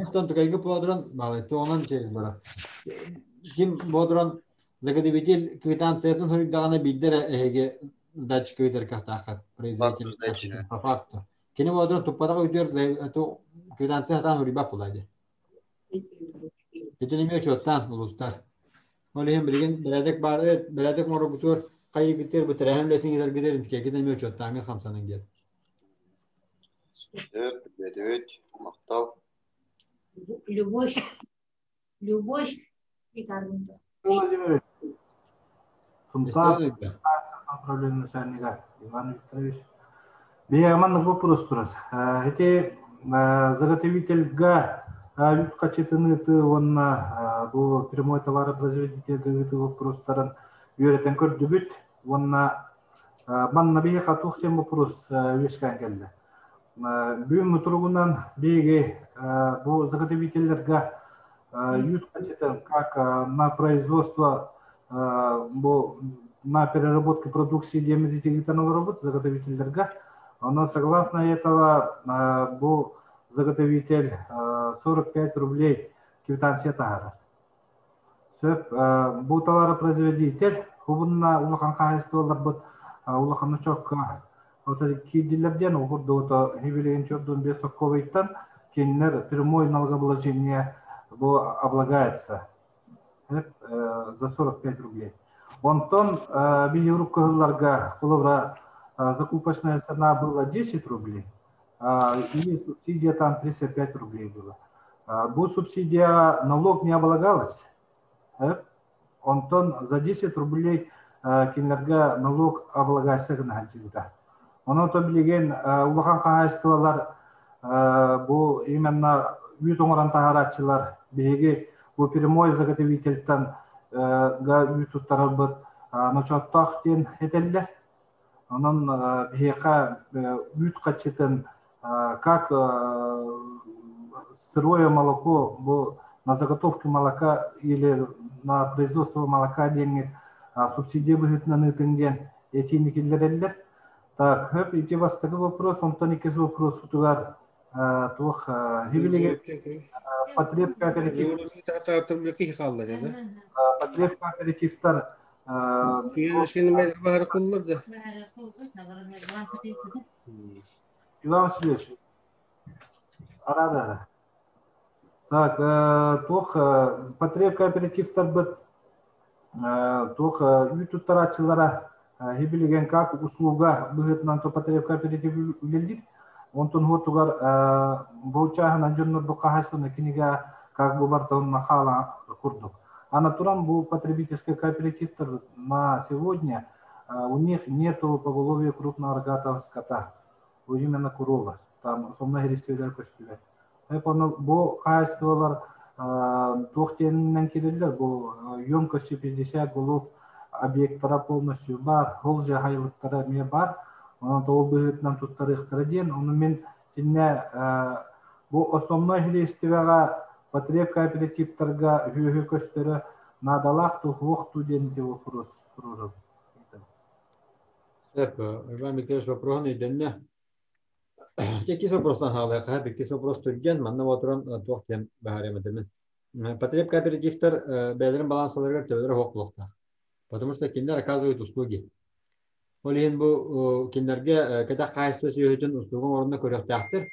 что он только подран, то он через бара. Ким бодран заготовитель квитанции это он дана бидера эге сдачи квитер картахат производитель по факту. Кини бодран то потом уйдет за эту квитанция там риба пулади. Это не имеет чётан улустар. Олем билген беледек моробутур кайы гитер бутерем летин гитер гитер интке киде имеет чётан мен хамсанын гет. Мактал. Любовь и Кармунда. Владимир Сумтап, направленный начальника Иван Викторович. Беяман вопрос турат. Эти заготовитель качетыны он был прямой товаропроизводитель это вопрос таран юретен көрдүбүт он манна бие хатух тем вопрос вешкан келди. Бүгүнкү тургунан беги бу заготовительлерге ют качетен как на производство на переработку продукции демедитигитанова работы заготовительлерге. Но согласно этого бу заготовитель 45 рублей квитанция тагара. Бу товаропроизводитель хубунна улахан кайыстылар бут улахан чок кидилерден угурду хибилеген чордун бесоковыйттан кеннер прямое налогообложение облагается за 45 рублей. Онтон биюрукаларга хуловра закупочная цена была 10 рублей, и субсидия там 35 рублей была. Бу субсидия налог не облагалась. Онтон за 10 рублей кеннерга налог облагается на хатилда. Оно то билеген улахан кайыстылар бу именно ют оңоран тахаратчылар беге бу прямой заготовительтен га ютуттар бут ночоттах тен этеллер. Онон бега ют качетен как сырое молоко бу на заготовку молока или на производство молока денег субсидия будет на нытынген эти никеллер. Так, эти вас такой вопрос, он то никакой вопрос, тугар, тух, хибилиге, потреб кооператив, потреб кооперативтар, Иван Васильевич, арада. Так, тух, потреб кооперативтар бит, тух, ютут тарачылара, хибилиген как услуга будет нам то потреб кооператив улилдит, он тон готугар боучаха на жоннор букахайса на книга как бы бартон нахала курдук. А натурам был потребительский кооператив на сегодня у них нету поголовья крупного рогатого скота, именно корова, там основная рестелер костюлер. Поэтому бо хайствовалар тохтеннен кириллер бо емкостью 50 голов объекттара полностью бар, холжа хайлыктара ме бар, он то быгытнан туттарыктара ден, он мен тинне бу основной хилестивага потреб кооперативтарга хүйө көстөрө надалах тухвохту ден де вопрос прораб. Иван Викторович, вопрос не денне. Какие вопросы на какие вопросы турген, манна ватран тух тем бахарем этим. Потреб кооперативтер бедрен балансаларга төбелер хоклукта. Потому что киндер оказывают услуги. Олин бу киндерге когда кайсы сөйтүн услугун орунда көрөктактыр.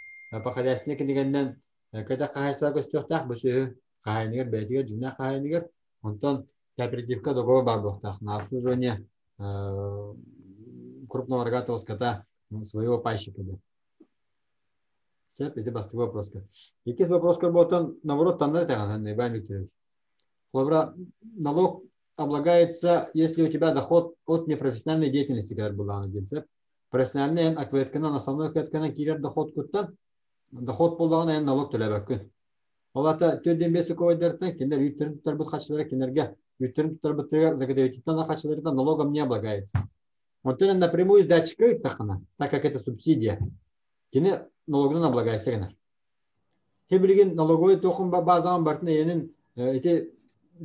По хозяйственне кидегенден когда кайсы көстөктак бу сөй кайнигер бетиге жина кайнигер. Онтон кооперативка договор бар бухтак на обслуживание крупного рогатого скота своего пайщика. Все, это басты вопрос. Який вопрос, как будто наоборот там не Иван Викторович. Налог облагается, если у тебя доход от непрофессиональной деятельности, когда была на денце. Профессиональный акветкана, основной акветкана кирер доход куттан, доход полдагана налог төлөбөккүн. Олата төдөн беси ковайдартан киндер үттерин тутарбыт хачылары кинерге үттерин тутарбыттыгар загадовититтан хачыларыдан налогом не облагается. Вот это напрямую с датчика тахана, так как это субсидия. Кини налогдан облагайся гына. Хебилген налоговый тохум базаан бартын енин эти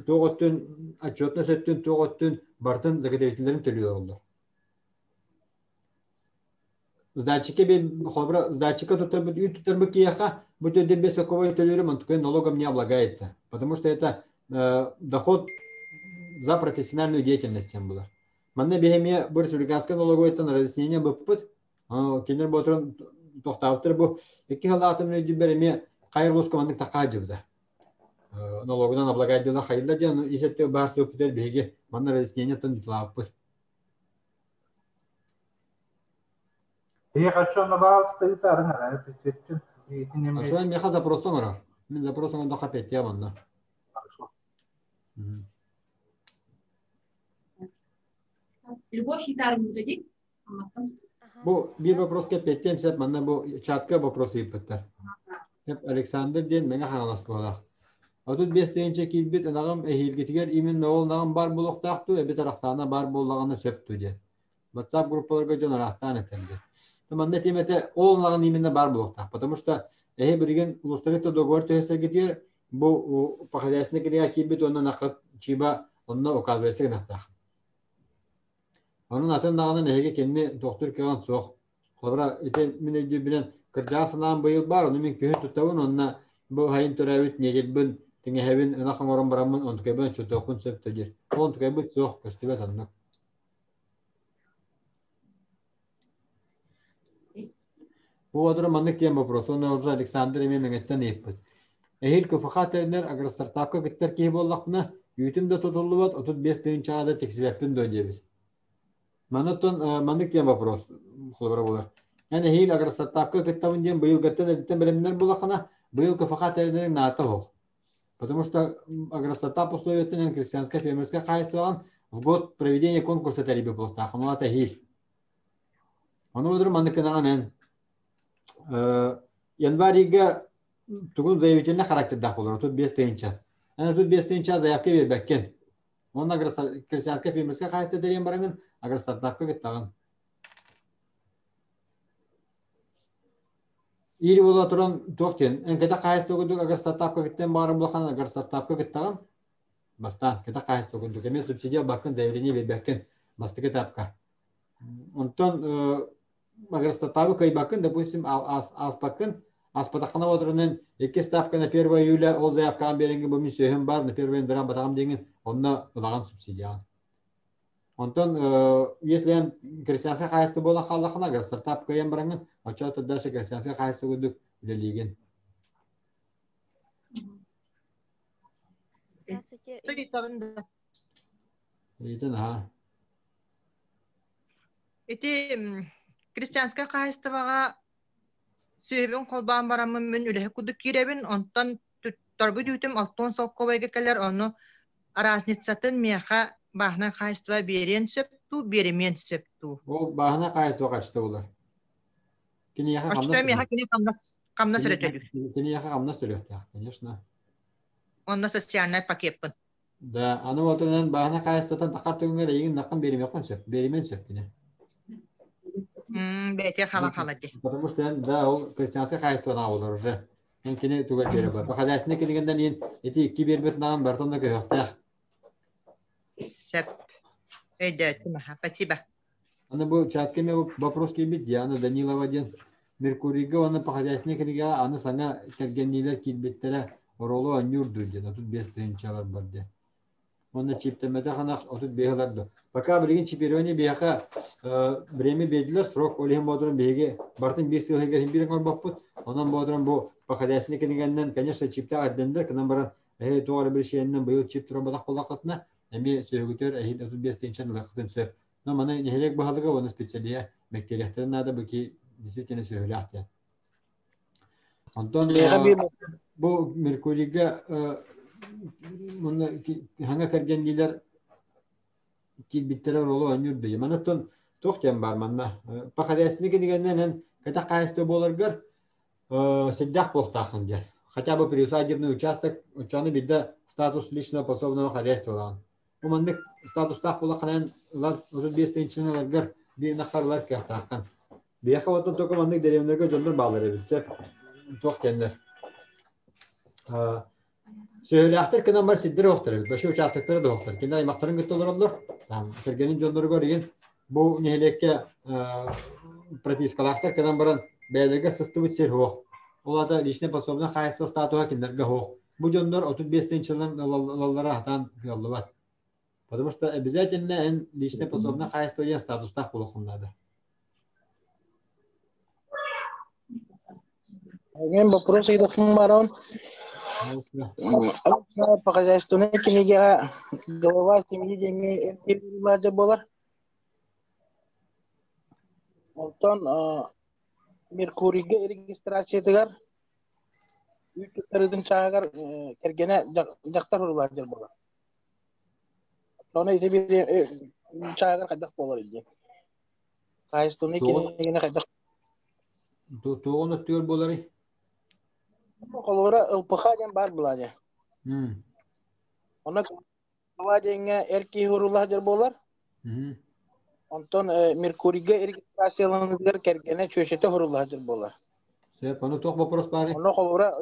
тоготтун отчетно сөттүн тоготтун бартын загадовительдерин төлөөр болду. Сдатчике бе хобра сдатчика тутарбыт үй тутарбыт кияха бу төдөн бес соковой төлөөрү мантыкын налогом не облагается, потому что это доход за профессиональную деятельность им было. Манна бехеме бу республиканская налоговыйтан разъяснение быппыт, кинер ботрон тоқтауттыр бу эки халатын өйдү береме кайрылус командык такка жыбды. Налогынан облагайдылар хайылда ден есептөө барсы өпүтер беги манна разъяснение тон дитлаппыт. Хочу на бал стоит арна, это А что я меха запросом ора? Мен запросом он доха петя манна. Хорошо. Любовь хитармыз деди. Бу bir вопрос ке петтем сеп манна бу чатка вопросы иппеттер. Хеп Александр ден мене ханалас кола. Отут бестейинче килбит анагам эхилгитигер именно ол нагам бар булуктакту эбит арасана бар боллаганы сөптү де. WhatsApp группаларга жана растан этемди. Таманда темете ол нагам именно бар булуктак, потому что бирген улустарыта договор төсөгүтер бу по хозяйственной книга килбит онна накат чиба онна указывается гнахтак. Onun atın dağının eğge kendini doktor kılan soğuk. Kolabra ite minöydü bilen kırcağısından bu yıl var. Onu min köhün tutavun onunla bu hayın törevit necilbün tenge hevin ınakın oran baramın on tukabın çötokun söptögür. On tukabın soğuk köstübet anlık. Bu adırı manlık diyen вопрос. Onu orada Alexander emin mengetten yapıp. Ehil kıfıkat erinler agar startupka gitler ki bollak buna yütümde tutuldu bat 35 dön çağda teksibepin döneceğiz. Манатон мандык тем вопрос хлобра булар. Яны хил агар стартапка кеттабын дем быйыл гаттан эдиттен белемнер булахана быйыл кафака тердерин ната хол. Потому что агар стартап условиятын крестьянская фермерская хозяйствован в год проведения конкурса тарибе бултах. Ну ата хил. Ону удур мандык наган январига тугун заявительный характердах булар. Тут 5 тыйынча. Аны тут 5 тыйынча заявка бербеккен. Он агар крестьянская фермерская хозяйство терен барангын агар стартапка кеттаган. Или бола туран тоқтен. Кета хозяйство гудук агар стартапка кеттен бары булахан агар стартапка кеттаган. Бастан кета хозяйство гудук. Эме субсидия бакын заявление бербеккен. Бастык этапка. Онтон агар стартапка кай бакын, допустим, аз бакын аз патахана отырунен 2 ставка на 1 июля ол заявкаан беренген бу мисөһүм бар на 1 январь батагам деген онна ылаган субсидия. Онтон если крестьянское хозяйство было халахана агар стартап кайын баранган очото дальше крестьянское хозяйство гудук үлелиген. Эти крестьянское хозяйствоға сөйбін қолбан барамын мен үліхі күдік керебін, онтан торбы дүйтім алтон салқовайға кәлер, оны аразнецатын меха бахна хозяйство берен сөпту, беремен сөпту. Ол бахна хозяйство қачты олар. Қачты меха кене қамна сүретелір. Кене яха қамна сүретелір, конечно. Онна социальный пакетпін. Да, аны отырынан бахна хозяйствотан тақар түгінге егін нақын беремен сөп кене. Бәте хала де. Потому что да, ол крестьянское хозяйство олар уже. Мен кене түгел бере бар. По хозяйственной келгенден ен эти 2 бербет наган бартонда көйөктәк. Сәп. Спасибо. Аны бу чаткеме вопрос кебит, Диана Данилова ден. Меркурийге оны по хозяйственной книге аны саңа кергеннилер килбеттере оролу анюрду ден, отут 5 тыынчалар бар де. Оны чиптемете ханах отут бегаларды. Пока билген чипирований бияха время бедилер срок олихим бодырын беге бартын 5 сыл хегер химбирен орбаппыт. Онан бодырын бу по хозяйственной книгеннен, конечно, чипта ардендер, кынан баран туары бір шейіннен бұйыл чип тұра бадақ болақытына, әме сөйгітер әйін 35 тенчен лақытын сөп. Но маны нехелек бағалығы оны специалия мәктеректерін нады бұл ки действительно сөйләқті. Антон, бұл Меркурийге хаңа кәргендейлер килбиттері ролу өңірді. Манаттон тоқтен бар манна. По хозяйственнике дегеннен кәтақ қайысты болырғыр седдақ болтақын дер. Хотя бы приусадебный участок, ученый беда статус личного пособного хозяйства. У мандык статус так полаханен лар уже 5 тенчинелер bir nakarlar кахтакан. Бияха вот только мандык деревнерге жондар балары битсе тоқтенler. Сөйләхтер кынан бар сиддер оқтыр. Башы участоктары да оқтыр. Кинде аймақтарын көттөлөр олар. Там кергенин жондорго деген бу нехелекке пропискалахтар кынан баран бәйлерге сыстыбыт сер хоқ. Олата личный пособный хайсы статуа киндерге хоқ. Бу жондар 35 жылдан лаллара атан кылдыбат. Потому что обязательно личный пособный хайсы деген статустах болухундады. Мен вопрос идем барон. По хозяйственной книге голова семьи деньги эти болар. Онтон Меркурийге регистрация тегар. Үттердин чагар кергене жактар урлажыр болар. Тоны бир чагар кадак болар иде. Хозяйственный книгене кадак. Тоғыны төр болары. Колора ылпыха бар булады. Она владение эрки хурулажыр болар. Онтон Меркурийге регистрацияланыр кергене чөшөтө хурулажыр болар. Сеп, аны тоқ вопрос бары. Оны колора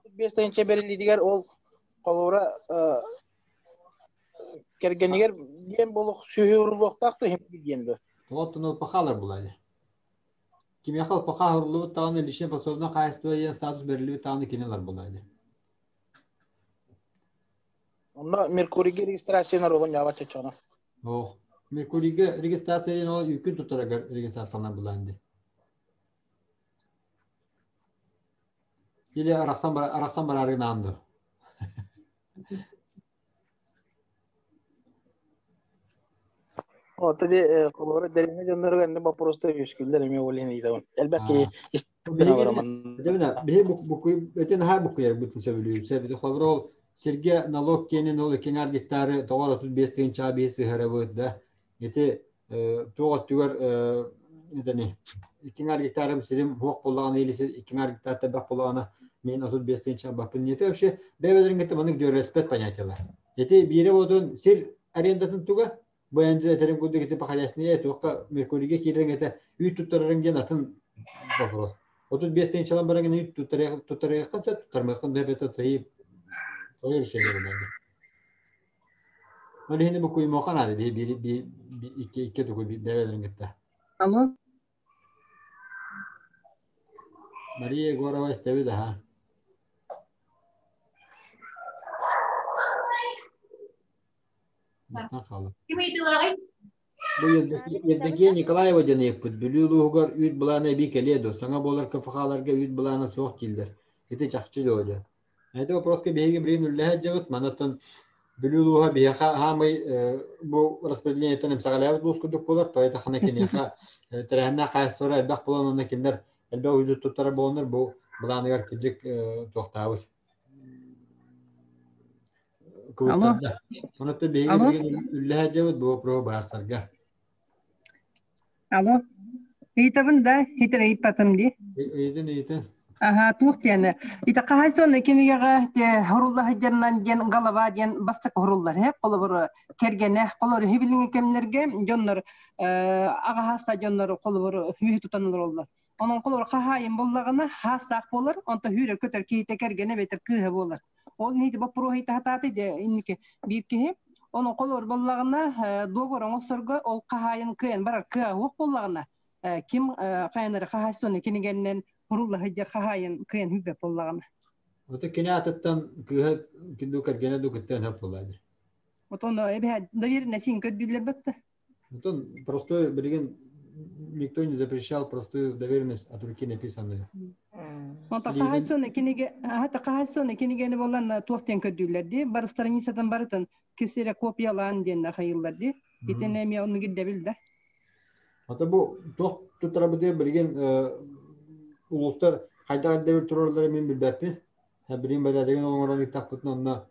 5 тенче берилдигер ол колора кергенегер ген болук сүйүрлуктакту хем дегенди. Вот оны ылпыхалар булады. Kim yakal paha hurlu tağını lişne pasovna kayıstı ve status belirli tağını kineler bulaydı. Onda Merkuri'ye registrasyonu olan yavaş açana. Oh, Merkuri'ye registrasyonu olan yükün tutarak registrasyonlar bulaydı. Yine araksan bararı nandı. O tabii kolları derine göndergen de prosta yüzgüller mi olene idam. Elbette istemem. Bir bu öten ha bu yer bütün söylüyor. Sebebi xavrol Serge nalog kenin ol kenar gitarı tovar 35 tınç abisi harabu da. Yete toğat tüver nedeni. Kenar gitarım sizin hoq bolağını elisi kenar gitar tabak bolağına men 35 tınç abapın yete вообще bevelerin gete bana gör respect понятиялар. Yete biri odun sir arенdatın tuga Boyunca eterim kudu gidip hajasniye tuqa Merkuri'ye kiren ete üy tutarın gen atın вопрос. 35 tane çalan barangın üy tutarıqtan söz tutarmaqtan da beta tayib. Oyur şeyler oldu. Mali hindi bu kuyu moqan hadi bir iki tuqu bir develerin gitti. Alo. Maria Gorova istevi daha. Bu yerdeki Nikolaeva deneyip Bülüluğugar üyt bulana bir keledo. Sana bolar kafalarga üyt bulana soğuk kildir. Ete çakçı oldu. Ete vопроска беги брин үлләһә җавыт манаттан Bülüluğa bir hamay bu распределение тенем сагалявыт булскудык булар. Тойда хана кенеха терәһенә хәсәре бак буланына кимдер әлбә үзе туттара булыныр бу буланыгар кижик тохтабыз. Alo. Onu da beğeni üllüğe cevap bu proba sarga. Alo. İtabın da hitreyip patım di. İyidin. Aha tuht yani. İta kahayson kiniga horullah jannan gen galaba gen bastak horullar he qolubur kergene qolur hibilinge kemlerge jonlar aga hasta jonlar qolubur hüy tutanlar ollar. Onun qolur kahayın bollagına hasta bolar. Onta hüyre köter kiyte kergene beter kıhe bolar. Ол нейді бұл проғайты хататы де инеке биркеhe оның қолыр боллағына доғыр оңысырғы ол қағайын күйен барар күйе оқ боллағына kim kayanları kahasını kinigenen hurulla hıccar kahayan kıyan hübbe pollağına. Ota kine atıttan kıha kindu kargene dukitten hep olaydı. Oton ebe davir nesin köddüller battı. Oton просто bilgin никто не запрещал простую доверенность от руки написанную. Onta kahasını kinige hatta kahasını kinigeni bolan tuğten köddüller di. Barıstarın isatan barıtan kesire kopyalan diyenler hayırlar di. Yetenemi onu gidebildi. Hatta bu çok tutarabıda bilgin uluslar hayda devlet turları min bilbeppi. Ha bilin böyle degen onların takpıtın onunla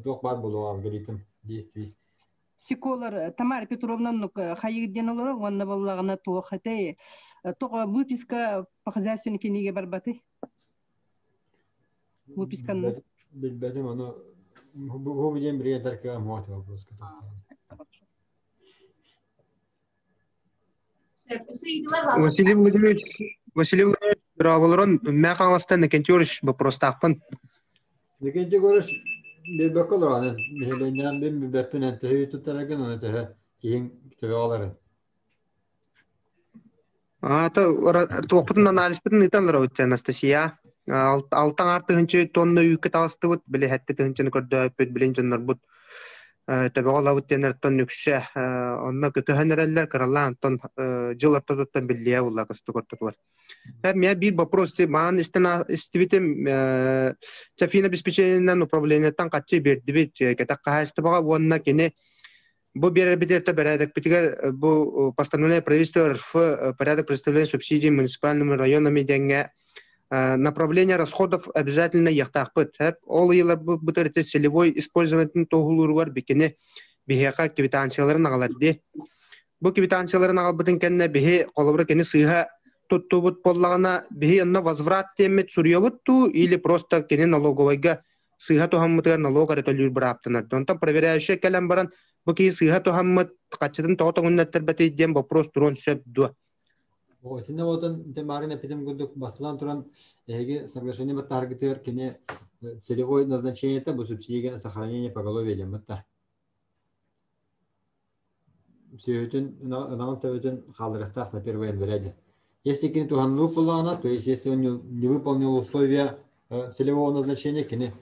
çok var bulu av gelitim действий. Сиколар Тамара Петровна хайгден олар онна боллагына туохате тога выписка по хозяйственной книге барбаты. Выписканы. Bilbetim onu bu bilin bir yeter ki muhatap вопрос. Василий Владимирович, браволорон мякаластан некентёриш бопростакпын. Некентёриш bir bakılır hani nehirlenyen bir beppinen tehi tutarken onu tehi kihin tevaların. Ата тоқпытын анализпытын италар өтті Анастасия. Алтан артығынчы тонны үйкі тағысты бұд, біле хәтті тығынчыны көрді өппет білен жонлар бұд. Табиғала өттенер тон нүкші, онна көкіхәнерелер қаралан тон жыл артығыттан білия ұлла қысты көрді бар. Мен bir вопрос, маған істевітім чафин обеспечениянан управлениятан қатшы берді бет, кәтақ қағасты баға онна кені bu bir de порядок питигер bu постановление правительства РФ порядок предоставления субсидий муниципальным районам деньги направление расходов обязательно яхтахпыт. Ол елар bu тарите целевой использованиятын тоғулур бар бекене бихеқа квитанцияларын агаларды. Bu квитанцияларын агалбытын кенне бихе колобра кені сыйха туттубут боллагана бихе анна возврат темет сурьёбутту или просто кені налоговайга сыйха тухаммытыгар налог аретолюр браптынар. Донтан проверяющий келен баран bu ki sıhhat Muhammed kaçtın toğutunlar beti diyen вопрос durun söp du. O şimdi odan temarine pitim gündük basılan turan эге соглашение бат таргетер кене целевое назначение это bu субсидия на сохранение поголовья лемта. Сөйтін науын тәуетін халдырықтақ на первое января. Если кене туханлу плана, то есть если он не выполнил условия целевого назначения, кене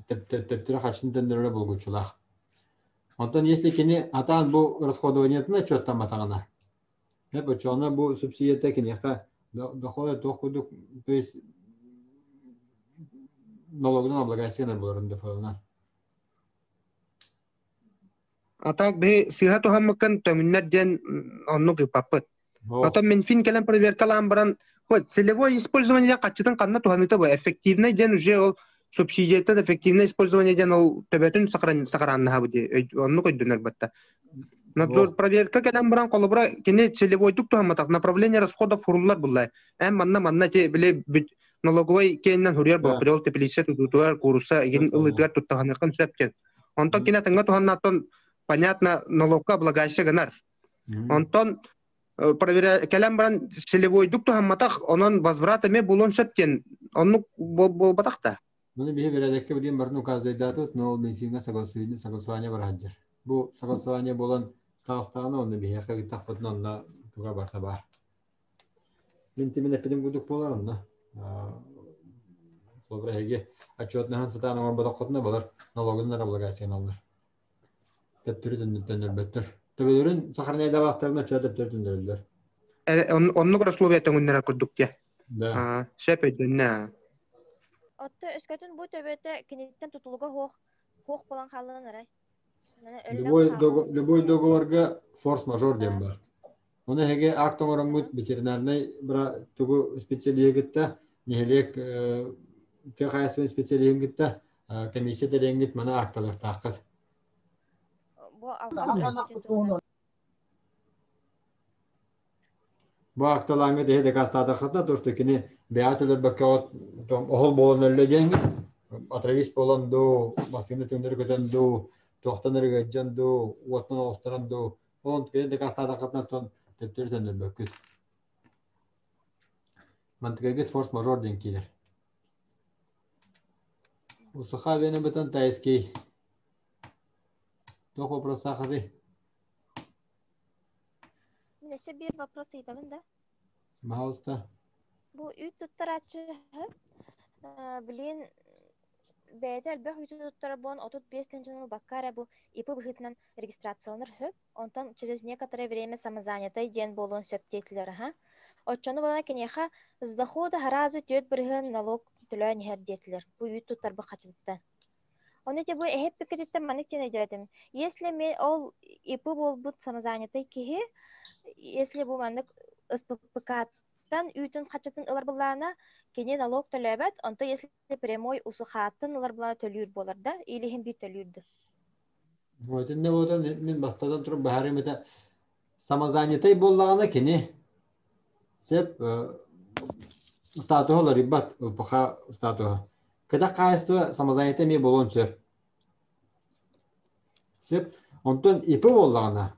тептері қачтын тендеріне болғычылақ. Ondan если kini atan bu расходованиятına çötten matağına. Hep uçağına bu subsidiyete kini ya doхода dokuduk то есть налоговый облигация буларын falan. Atak be sıhhat Muhammed'kan tömünler diyen onu kıpapıt. Atan men fin kelen проверка ламбаран вот целевое использование kaçıdan kanna tuhanıta bu efektifne diyen уже ол субсидиятан эффективное использование ден ол төбөтүн сакаранна буди онну көйдөнөр батта. Надзор проверка кеден баран колобра кене целевой тук тухаматак направление расходов фуруллар буллай. Манна те биле налоговой кеннен хурьяр бул приол теплисе тутуар курса ген ылытыгар туттаганыкын сөптен. Онтон кене тыңга туханнаттан понятно налогка облагайся гынар. Онтон проверя келен баран целевой тук тухаматак онон возврат эме булон сөптен. Онну болбатакта. Bunu bir veredeki bildiğim barın ukazaydatı, ne oldu fiinga согласование var hacır. Bu согласование bolan Dağıstanı onu bir yaka gittak batın onunla tuğa barta bar. Mintimin epidim guduk bolar onunla. Sonra hege açıyordun hansı tane var bada koduna bolar. Налоговый облигациyan alır. Teptürü tündür bettir. Tebelörün sakarnaya da vaktarına çoğu teptürü tündürürler. Onu kadar Sloviyat'tan günlere kurduk ya. Da. Şepedin ne? Otta öskatın bu töbete kinitten tutuluğa hoq bolan hallan aray. Любой договорга форс-мажор дем бар. Оны heге актон орамут ветеринарный бра тугу специалиегитте нехелек техайсвен специалиегитте комиссия тереңгит мана акталар таққат. Bu aktalarga dehe de kastadakta dostukini beatler bakot ohol bolanlar jengi atravis bolando masini tündür götendo tohtanırga jando wattan ostrando on ke de kastadakta ton teptir tündür bakut mantıkayget force major denkiler usaha beni beton taiski Doch вопрос сахады. Еще bir вопрос идем, да? Mahausta. Bu üç tuttaraçı bilin beder beh üç tuttara bon 35 тенчаныл баккара bu ипы быхытынан регистрацияланыр хөп. Онтан через некоторое время самозанятой ден болон сөптетлер ха. Отчону бала кенеха с дохода харазы төт бирген налог төлөн хердетлер. Bu üç tuттар бу качытта. Оны те bu эхеп пикеттен манык тен эдеретим. Если мен ол ипы болбут самозанятой кихи, если bu манык СПК-тан үтүн качатын ылар буллана кене налог төлөбөт, онто если прямой усухаттын ылар буллана төлүр болар да, или хим бит төлүрдү. Вот не вот мен бастадан туруп баары мета самозанятой боллагана кене сеп статуалар ибат пока статуа. Когда кайство самозанятой ми болончер. Сеп онтон ипы боллагана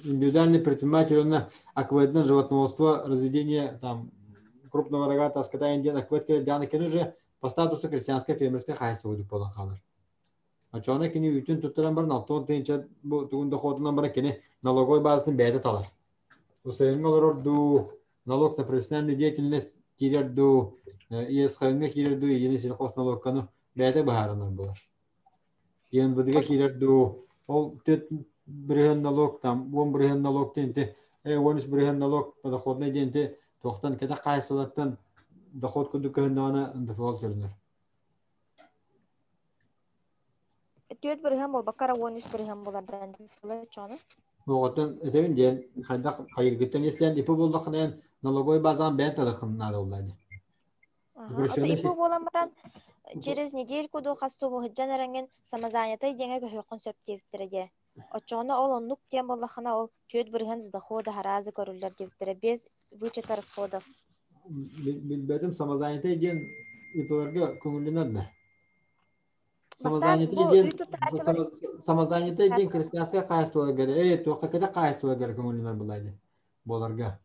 индивидуальный предприниматель, он аквариумное животноводство, разведение там крупного рогатого скота, индиан, аквариум, дианки уже по статусу крестьянское фермерское хозяйство будет полноценно. А что она кини ютин туттаран бар налтон тенчат бу тугун доходунан бар кини налоговой базасын бәйте талар. Усайынгалар ду налог на профессиональную деятельность кирерду ИСХНга кирерду единый сельхозналогканы бәйте баһарынан булар. ЕНВДга кирерду ол тет бриган налог там, вон бриган налог тенте, вонис бриган налог подоходный денте, тохтан кета кайсалаттан доход куду көннана дефолт көрнөр. Төт бриган бол бакара вонис бриган болардан дефолт чаны. Оғаттан этевин ден хайдак хайыргыттан еслен ипы болдакынан налоговой базан бен талахынна оллады. Ипы боламаран через недельку до хасту хыджанаранган самозанятой денег хөкөн сөптевтиреде. Очоно ол оннук тем боллахана ол төт бирген дохода харазы көрүлөр дептире без вычета расходов. Билбетим самозанятой ден ипыларга көңүлүнөр. Самозанятой ден крестьянское кайство гере, тока када кайство гере көңүлүнөр булайды. Боларга.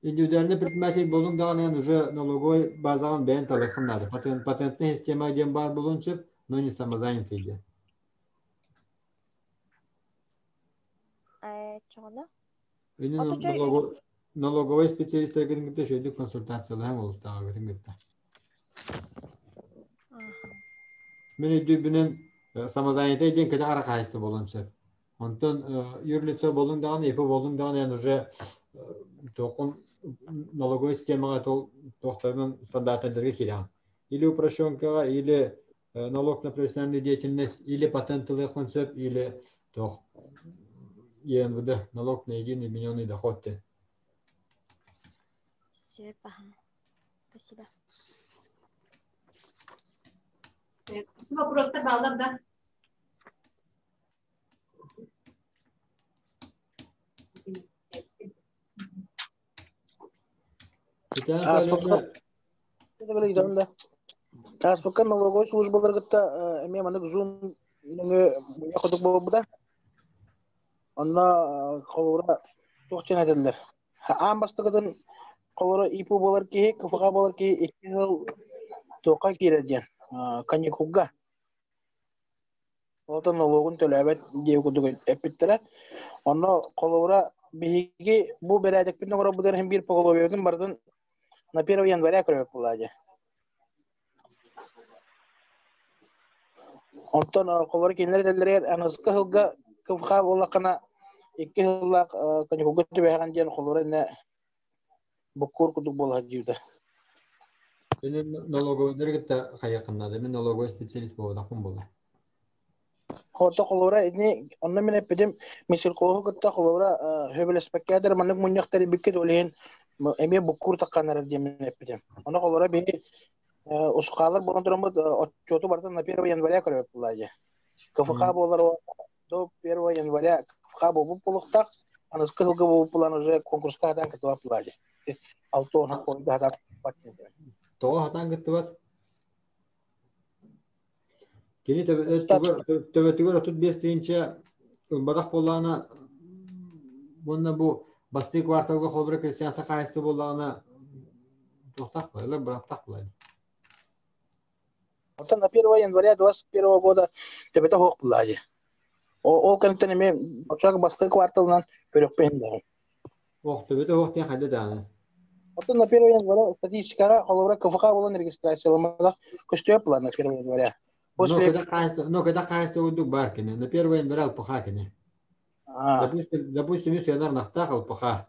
Индивидуальный предприниматель болуң даган уже налоговой базаган бен талахынады. Патентный система ден бар болунчуп, но не самозанятый ден. Налоговой специалист гэнгэтэй шөйдү консультациялар болустага гэнгэтэй. Мен өйдүбүнөн самозанятой ден када ара кайсты болончу. Онтон юрлицо болуң даган, эпи болуң даган уже токун налоговой системага тохтарынан стандарттарга кирген. Или упрощенкага, или налог на профессиональную деятельность, или патентный концепт, или тох ЕНВД, налог на единый объединенный доход. Спасибо. Просто баллар, да. Таспакан налоговой службаларгытта эмеманык зум якудук болбуда. Онна колура тохчен эдилер. Ам бастыгыдан колура ипу болар ки, кыфага болар ки 2 жыл тока кирерден. Каникуга. Олтан налогун төлөбөт деп кудук эпиттер. Онна колура биги бу берадык бин огора будар hem bir поголовёдун бардын на 1 января көрөп булады. Онтон колор кинер делер аныскы хылга кыфга болакана 2 жыллак каникуга төбөгөн ден колор эне букур кудук болат жүйдө. Мен налоговый директор хаякыннады. Мен налоговый специалист болдакмын болду. Хото колора эне онна мен эпидем мисил когутта колора хөбөлөспеккедер манык муньяктары бикет олен эме букур такканар демен эпидем. Оны колора би ускалар болгон турамы отчету бартан на 1 января көрөп булады. КФК болар до 1 января КФК болуп булуктак аныскы жылга болуп булан уже конкурска атан кетип булады. Алтона койду атап батты. Тоо атан кетип Кени төбөтүгөр отут 5 тыйынча бадак боллана бунна бу басты кварталга холбура крестьянса кайсы боллана токтак байлар бирактак булайды. Вот на 1 января 2021 года төбөтө хок булайды. Ол кантен мен бачак басты кварталынан көрөкпен да. Оқтөбөтө оқтен хайды даны. Отын на 1 января статистикара холовра КФК болан регистрацияланмада көстөп булар на 1 января. После Когда кайсы удук бар кене. На 1 января алпаха кене. Допустим, если я нахтах алпаха.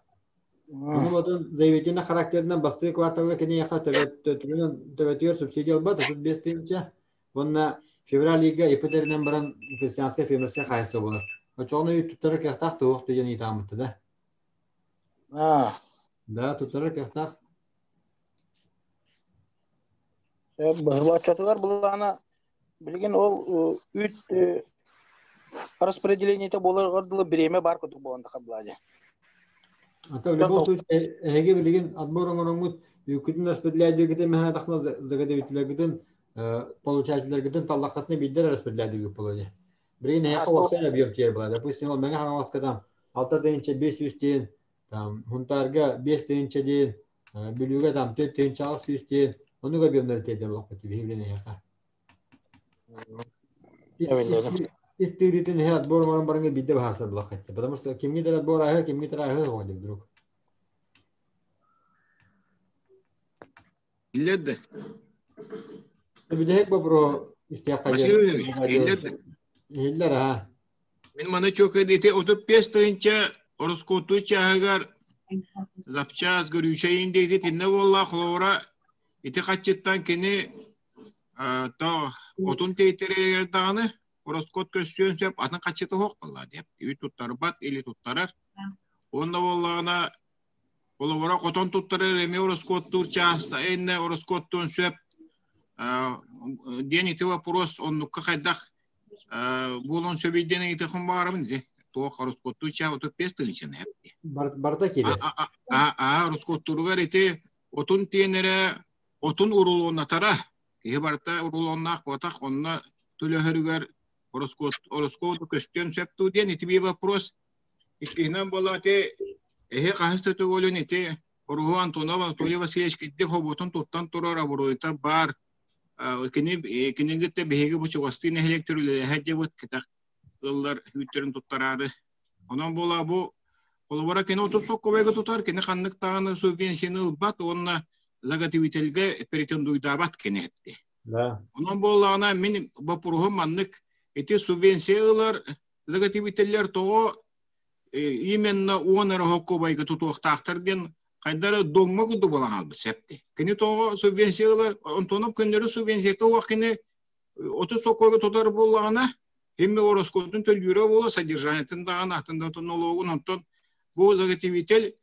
Ну вот заявительный характерный басты кварталы кене яха төбөтөр субсидия албады. Тут 5 тыйынча. Онна февраль-лига ипотеринен баран крестьянская фермерская кайсы болар. Очоны туттары кертах тоқ деген итамытты да. Да, туттары кертах. Бачатылар булана билген ол үт распределениете болар гордылы биреме бар кутук болгонда каблади. В любом случае, эге билген отборыңорыңут үкүтүн распределениедегиден механа тахна загадевитлергиден получателлергиден таллахатны биддер распределениеге болады. Бірген яқа уақытын объем тер болады. Допустим, ол мәңе хаңаласкадан 6 дейінше 500 дейін, хунтарға 5 дейінше дейін, бүліге 4 дейінше 600 дейін, оның объемдары тейдер олақ бәті бейбіліне яқа. Истигритін отбор барыңа бидде бахарса бұлақ әтті. Потому что кемгетер отбор ағы, кемгетер ағы ғой деп друг. Илледі. Бидек бапро истияққа Илледі. Иллер, ага. Мен мана çok edete oturup 5 tığınca oroskotu çağıgar zapçaz görüşeyin dedi tinne vallahi xlora iti kaçıttan keni ta otun teytere dağını oroskot köstüyon söp atın kaçıtı hoq vallahi dep. Üy tuttar bat eli tuttarar. Onda vallahına xlora koton tuttarır emi oroskottur çağısta enne oroskottun söp deni iti vapuros onnukka kaydak Bulun söbeyden itiqim barım diye. Toq roskottu ça otop 5 tığınçın hepti. Barda kebe. Roskottu var eti otun tenere otun urulun atara. Ki barta urulun naqotak onna tülöhürüger roskottu köstüm septu diye iti bir vapros. İkinden bolate qahısta tugolun iti Oruhu Antonov Anatoly Vasilyevich giddi hobotun tuttan turara buroyta bar. Kinin gitti behegi bu çuğastine elektrolü hacı bu kitak yıllar hütlerin tuttararı. Ondan bola bu kolabora kene otur sokko vega tutar kene kanlık tağını subvensiyonu bat onna zagativitelge pretenduydabat kene etti. Ondan bola ana min bapuruhu manlık eti subvensiyalar zagativiteller toğu imenna onara hokko vega tutuq taqtırden Kaydarı doğma kudu bulan aldı septi. Kini toğu subvensiyalar, ontonop könleri subvensiyete vakini 30 sokoyga tutar bulağına hemme oroskotun tölgüre bola sadержаниятын dağın atında tonnologun onton bu zagativitel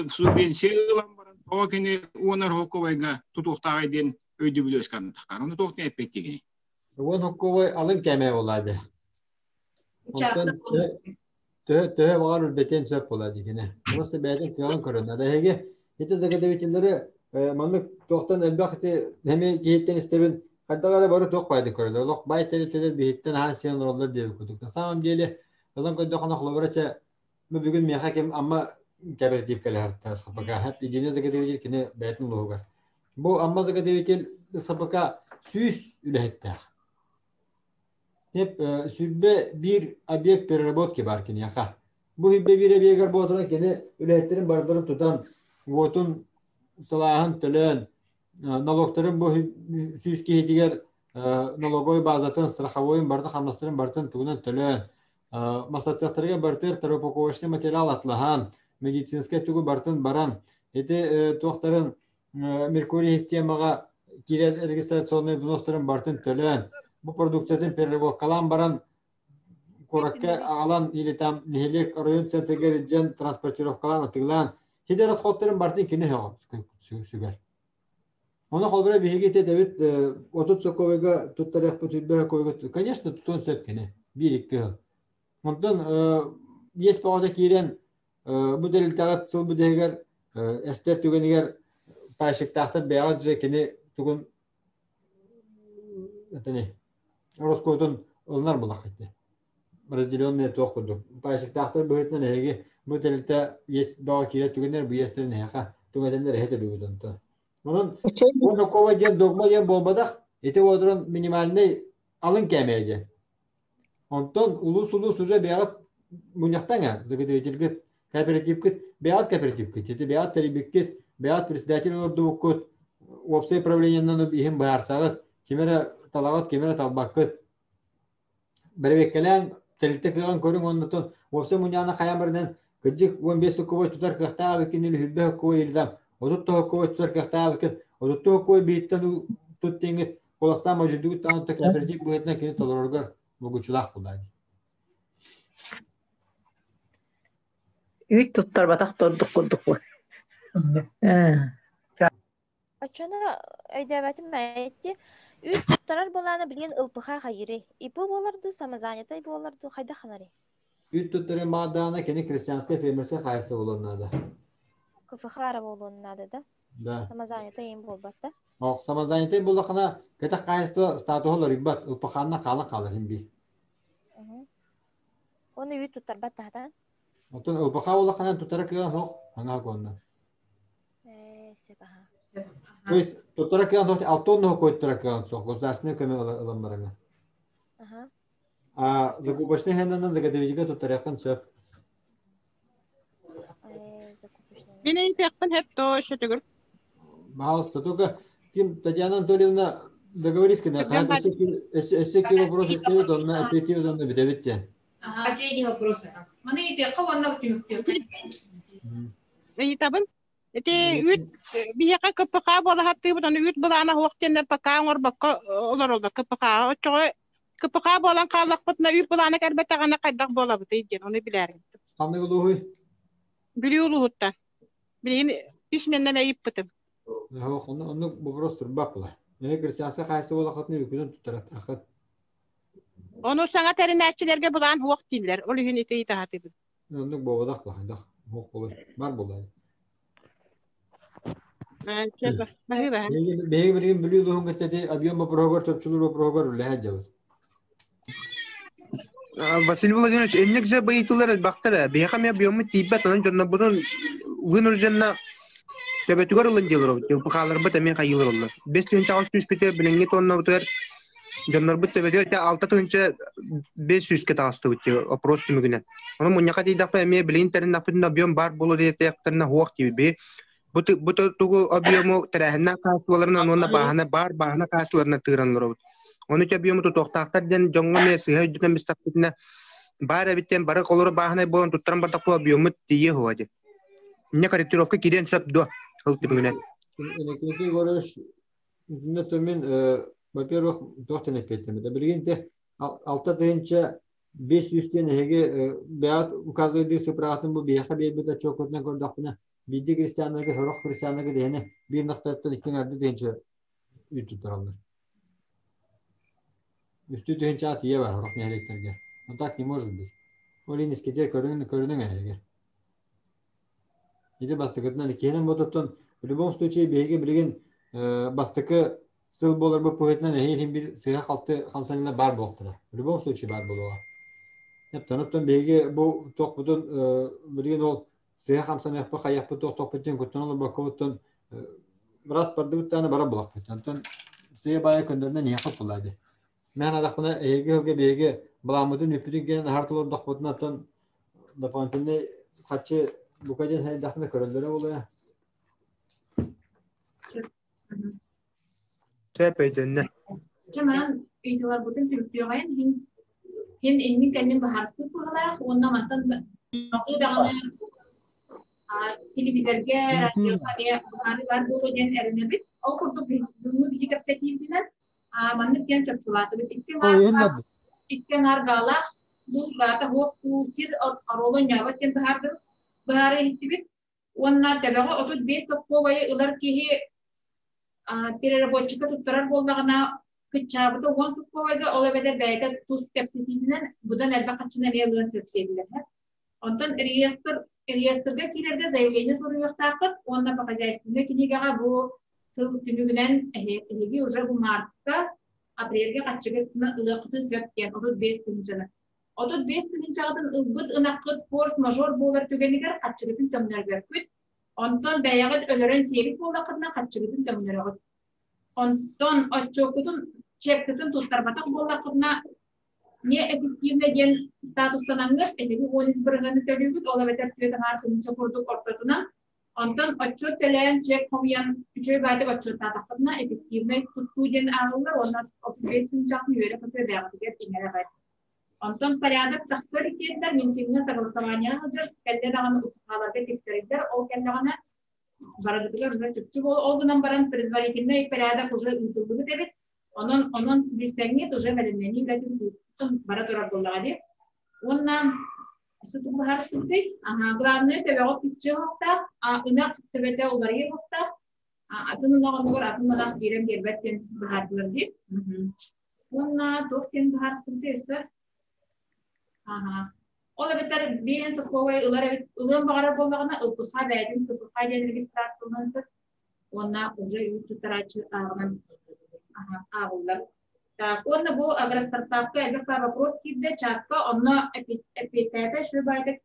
subvensiyalar baran toğu kini onar hokovayga tutuqtağı den öydü bilöz kanıtaqtar. Onu toğutun etpettigini. On hokovay alın keme olaydı. Töhe var ülbeten söp oladı yine. Burası beyden kıyalın körünler. Hege, hete zagadevitilleri manlık toğtan elbaqti hemi giyitten istebin kaddağara barı toq baydı körüler. Loq bay teliteler bihitten hansiyan rollar devi kuduk. Samam diyeli, yolun koyduğun oqlavaraça bugün meha kem amma kabertip kale hartta sapaka. Hep idine zagadevitil kine beytin loğugar. Bu amma zagadevitil sapaka süs ülehettağ. Hep sübbe bir obyekt переработки var ki yaka. Bu hibbe bir obyekt botuna kene üretlerin barların tutan votun salahın tölen nalogların bu süski hediger nalogoy bazatın страховойын barda hamlastırın bartın tuğunan tölen maslahatçılarga bartır taropokovaşlı material atlahan медицинская tuğu bartın baran eti toqtarın Merkuriy sistemaga kirer registrasyonlu взнostарын bartın tölen bu продукциядан переработкалан баран коракка алан или там нехелек район центрге жан транспортировкалан атыгылан хиде расходтарын бартын кине сүгер. Оны холбара бигете Давид 30 соковега туттарак бүтүбө койго. Конечно, тутун сөп кине. 1-2. Онтон есть повода кирен bu deliltağat sıl bu deger ester tügeniger paşıktaqtır beyaz je кине tugun etene Роскотун олнар булак этти. Разделённые тоқуду. Пашыктактар бөтнөн эги бу телте есть доо кире түгөнөр бу естерин яка түгөдөндөр хете бүгөдөнтө. Онун онокова ден догма ден болбадак эте одрон минимальный алын кемеге. Онтон улус уже бягат муньяктаңа загадывительге кооператив кит, беат кооператив кит, это беат тарибик кит, беат председатель орду кут, опсай правлениянан ихим баарсагат, кемера талагат, кемера талбаккыт. Беребеккелен телте кыган көрүң оннотон, опсай муняна хаямырдан кыжык 15 кубой тутар кахтаа кинили хүббе кубой илдам. Одутто кубой тутар кахтаа кин, одутто кубой биттен туттеңге коластан мажудугу танытта кооператив буетна кини толоргор могучулак булдайды. Үйт туттар батак тордук курдук. Очона өйдөбәтим мәйетти. Үйт туттарар боланы билген ылпыха хайыры. Ипы боларду, самозанятай боларду, хайда ханари. Үйт туттары маадана кини крестьянская фермерсе хайсы болоннада. Кыфыха ара болоннада да. Да. Самозанятай им болбатта. Ох, самозанятай болакына кета хайсы статуолор ибат ылпыханна кала химби. Оны үйт туттар баттадан. Отон ылпыха болакына туттара кыган хох, аңа конна. Себаха. То есть туттара кыган хох алтонно койттара кыган сох, государственный көмө аламмарына. А закупочный хеннан загадевига туттаряктан сөп. Менин текпен хеп то шетөгөр. Пожалуйста, только Татьяна Анатольевна, договорись, когда если какие вопросы ставят, он оперативно доведет. Последний вопрос. Маны текка ванна тимөктө. Табын. Эти үт бияка кыпыка бола хатты бутан үт булана вактенер пака орбакка олоролда кыпыка очой кыпыка болан калак бутна үт булана кербете гана кайдак бола бут ийген аны билерин. Кандай болуй? Билиулуутта. Билин письменне мейип бутым. Yok, onu bu burası turbakla. Ne kristiyasa kaysa ola katını yükünün tutarak akıt. Onu sana terinatçilerge bulan huak diller. Olu hün ite itahat edin. Onu bu badak bakayım. Huak olur. Var bulayı. Beğen bilgin biliyordu hüngette de abiyon bu program çöpçülür bu program lehecavuz. Василий Владимирович, эннек же боитулар бактара. Бехам я биомы тибет, анан жонна будун вынужденно төбөтүгөр улын делер. Пахалар бит мен кайылыр олар. 5 төнчө 600 пете биленге тонна бутер. Жоннор бит төбөтөр 6 төнчө 500 ке тасты бит. Опрос түмүгүнө. Аны муньяка дейдак эме билин терин нафтын объем бар болу дейтэктарына хуак тийби. Бут тугу объему терехна касууларына онна баахана касууларына тыранлар. Onu çabiyumu tutoqtaqtardan jonga mesih jutan mistaqtitna bara bitten bara kolor baahna bon tutran bartaqwa biyumut tiye hoade. Ne korrektirovka kiden sabdo hıltımına. Elektrikli görüş ne tömin во-первых, toxtene pettemede. Birginte 6 tınca 500 tane hege beat ukazadı sıpratın bu biyaha beybe çok otna kordaqına. Bidi Hristiyanlarga horoq Hristiyanlarga dene bir naqtatdan ikin ardı tınca tutarlar. Üstü tünce atiye var horoq nehrekterge. Но так не может быть. Олинис кетер көрүнүң эге. Иде басыгытнан кенен бототтон в любом случае беге билген бастыкы сыл болор бу поэтнан эхин бир сыга калты хамсанына бар болтура. В любом случае бар болуга. Хеп таныптан беге бу токпутун билген ол сыга хамсана япы каяпы токпутун көтөнө бакоттон раз бардыгыттаны бара булак бүтөндөн сыга бая көндөрдөн яхып булайды. Мен адакына эге беге Бламудun üpüdükken hartılır dokbutnatan da pantine kaçı bu kadar hani dafne körüldüre oluyor. Tepeyden ne? Cuman itibar butun Türkiye'ye hin inni kendim baharsı olarak ondan matan okul dağına televizörge radyoya var bu gen erine bit o kurdu bunu bir kapsetinden manlık yan çapçılatı bit ihtimal İkken argala bu gata hoku sir arolon yavatken bahare hitibit onna tebaga otud besok kovaya ular kihi pirere boçika tuttarar boldagana kıçabıda onsuk kovayga olabeder beyda tuz kapsitinden budan elba kaçına meyalığın septediler. Ondan reyestrga kirerde zayleyini soruyor takıt onda bakacağızda kinigaga bu sırf tümügünen ehegi uca bu martta Aprelge kaçıgıtına ılıqıtın söpken, odur 5 tınçını. Odur 5 tınçağıdın ılbıt ınaqıt force major bolar tügeniger kaçıgıtın tömler berküt. Ondan beyağıt ölörün sevik bolaqıdına kaçıgıtın tömler ağıt. Ondan açokudun çektitin tuttar batak bolaqıdına неэффективный ден статустанаңыз, эдеги 11 төлүгүт, ол эбетер түйетен арсынча курдук ортотунан, онтон отчет төлөөн чек комуян үчөй байтык отчет татакына эффективный туттуу ден агылар, онна 35 жакын үйөрө көтө бягысыгер иңере байт. Онтон порядок тахсыр икендер, минтинге согласование алжыр, келдер ағаны усухаларда тексеридер, ол келдер барадыгар уже чүпчү олгунан баран предварительный порядок уже үтүлүгү дебит. Онон билсеңет уже белемнени гатин бара турар боллагади. Онна сутук бахар сутуй, главное тебеот питче хокта, ына тебете оларга хокта, атынын огондугар атындан кирем гербеттен бахардырди. Онна токтен бахар сутуйса. Ол бетер бен соковой улын багара боллагана ылпыха бәдин ылпыха ден регистрациянсы. Онна уже ютутарачы агынан агылдар. Так, онна бу агростартапка элбекта вопрос кирде чатка, онна эпитета шу байтык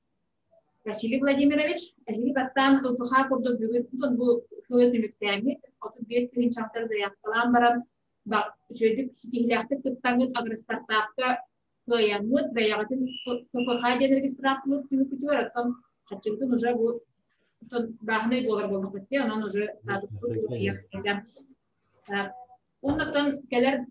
Василий Владимирович, эли бастан ылпыха курдук бүгүн бу хылытымыктагы 35 тыгын чактар заякталан баран бак жөйдүк сипилякты кыттаңыт агростартапка Янут, баягатын ылпыха ден регистрациялык түгүтүөр аттан хатчыктын уже бу багны доллар болуп кетти, анан уже Оннан келер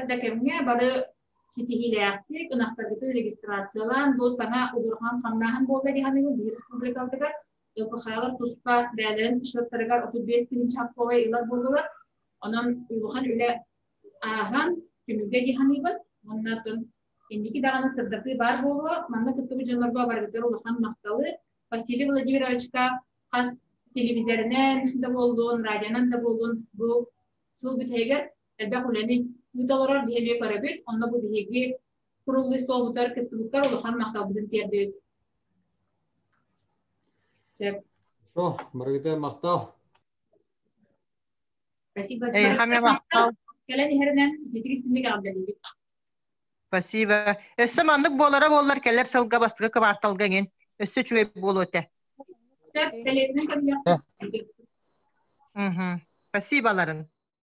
да кемге бары ситихилектик ынактаргыты регистрациялан бу сана удурхан камнахан болду дегенин бир республикалдыгар ылпыхалар туспа бәлерин шарттарыгар 35 тыгын чакпой илар болдулар. Анан улухан үле ахан күмүгө дегенибит. Оннан Индики даганы сырдырты бар болу, манна кыттыбы жонлорго баргыдыр улахан макталы. Василий Владимировичка хас телевизоринен да болдун, радионан да болдун. Бу сыл бүтегер элбек улени уталарар дихебе көрөбүт, онда бу дихеги курулы стол бутар кыттыбыктар улахан макталбытын тердебит. Сеп. Шо, баргыда мактал. Спасибо. Мактал. Келени херенен жетигисиндеги абдалибит. Спасибо. Өссө мандык болар келер сылга бастыгы кыбарталган. Өссө чүе болу өте. Спасиболарын.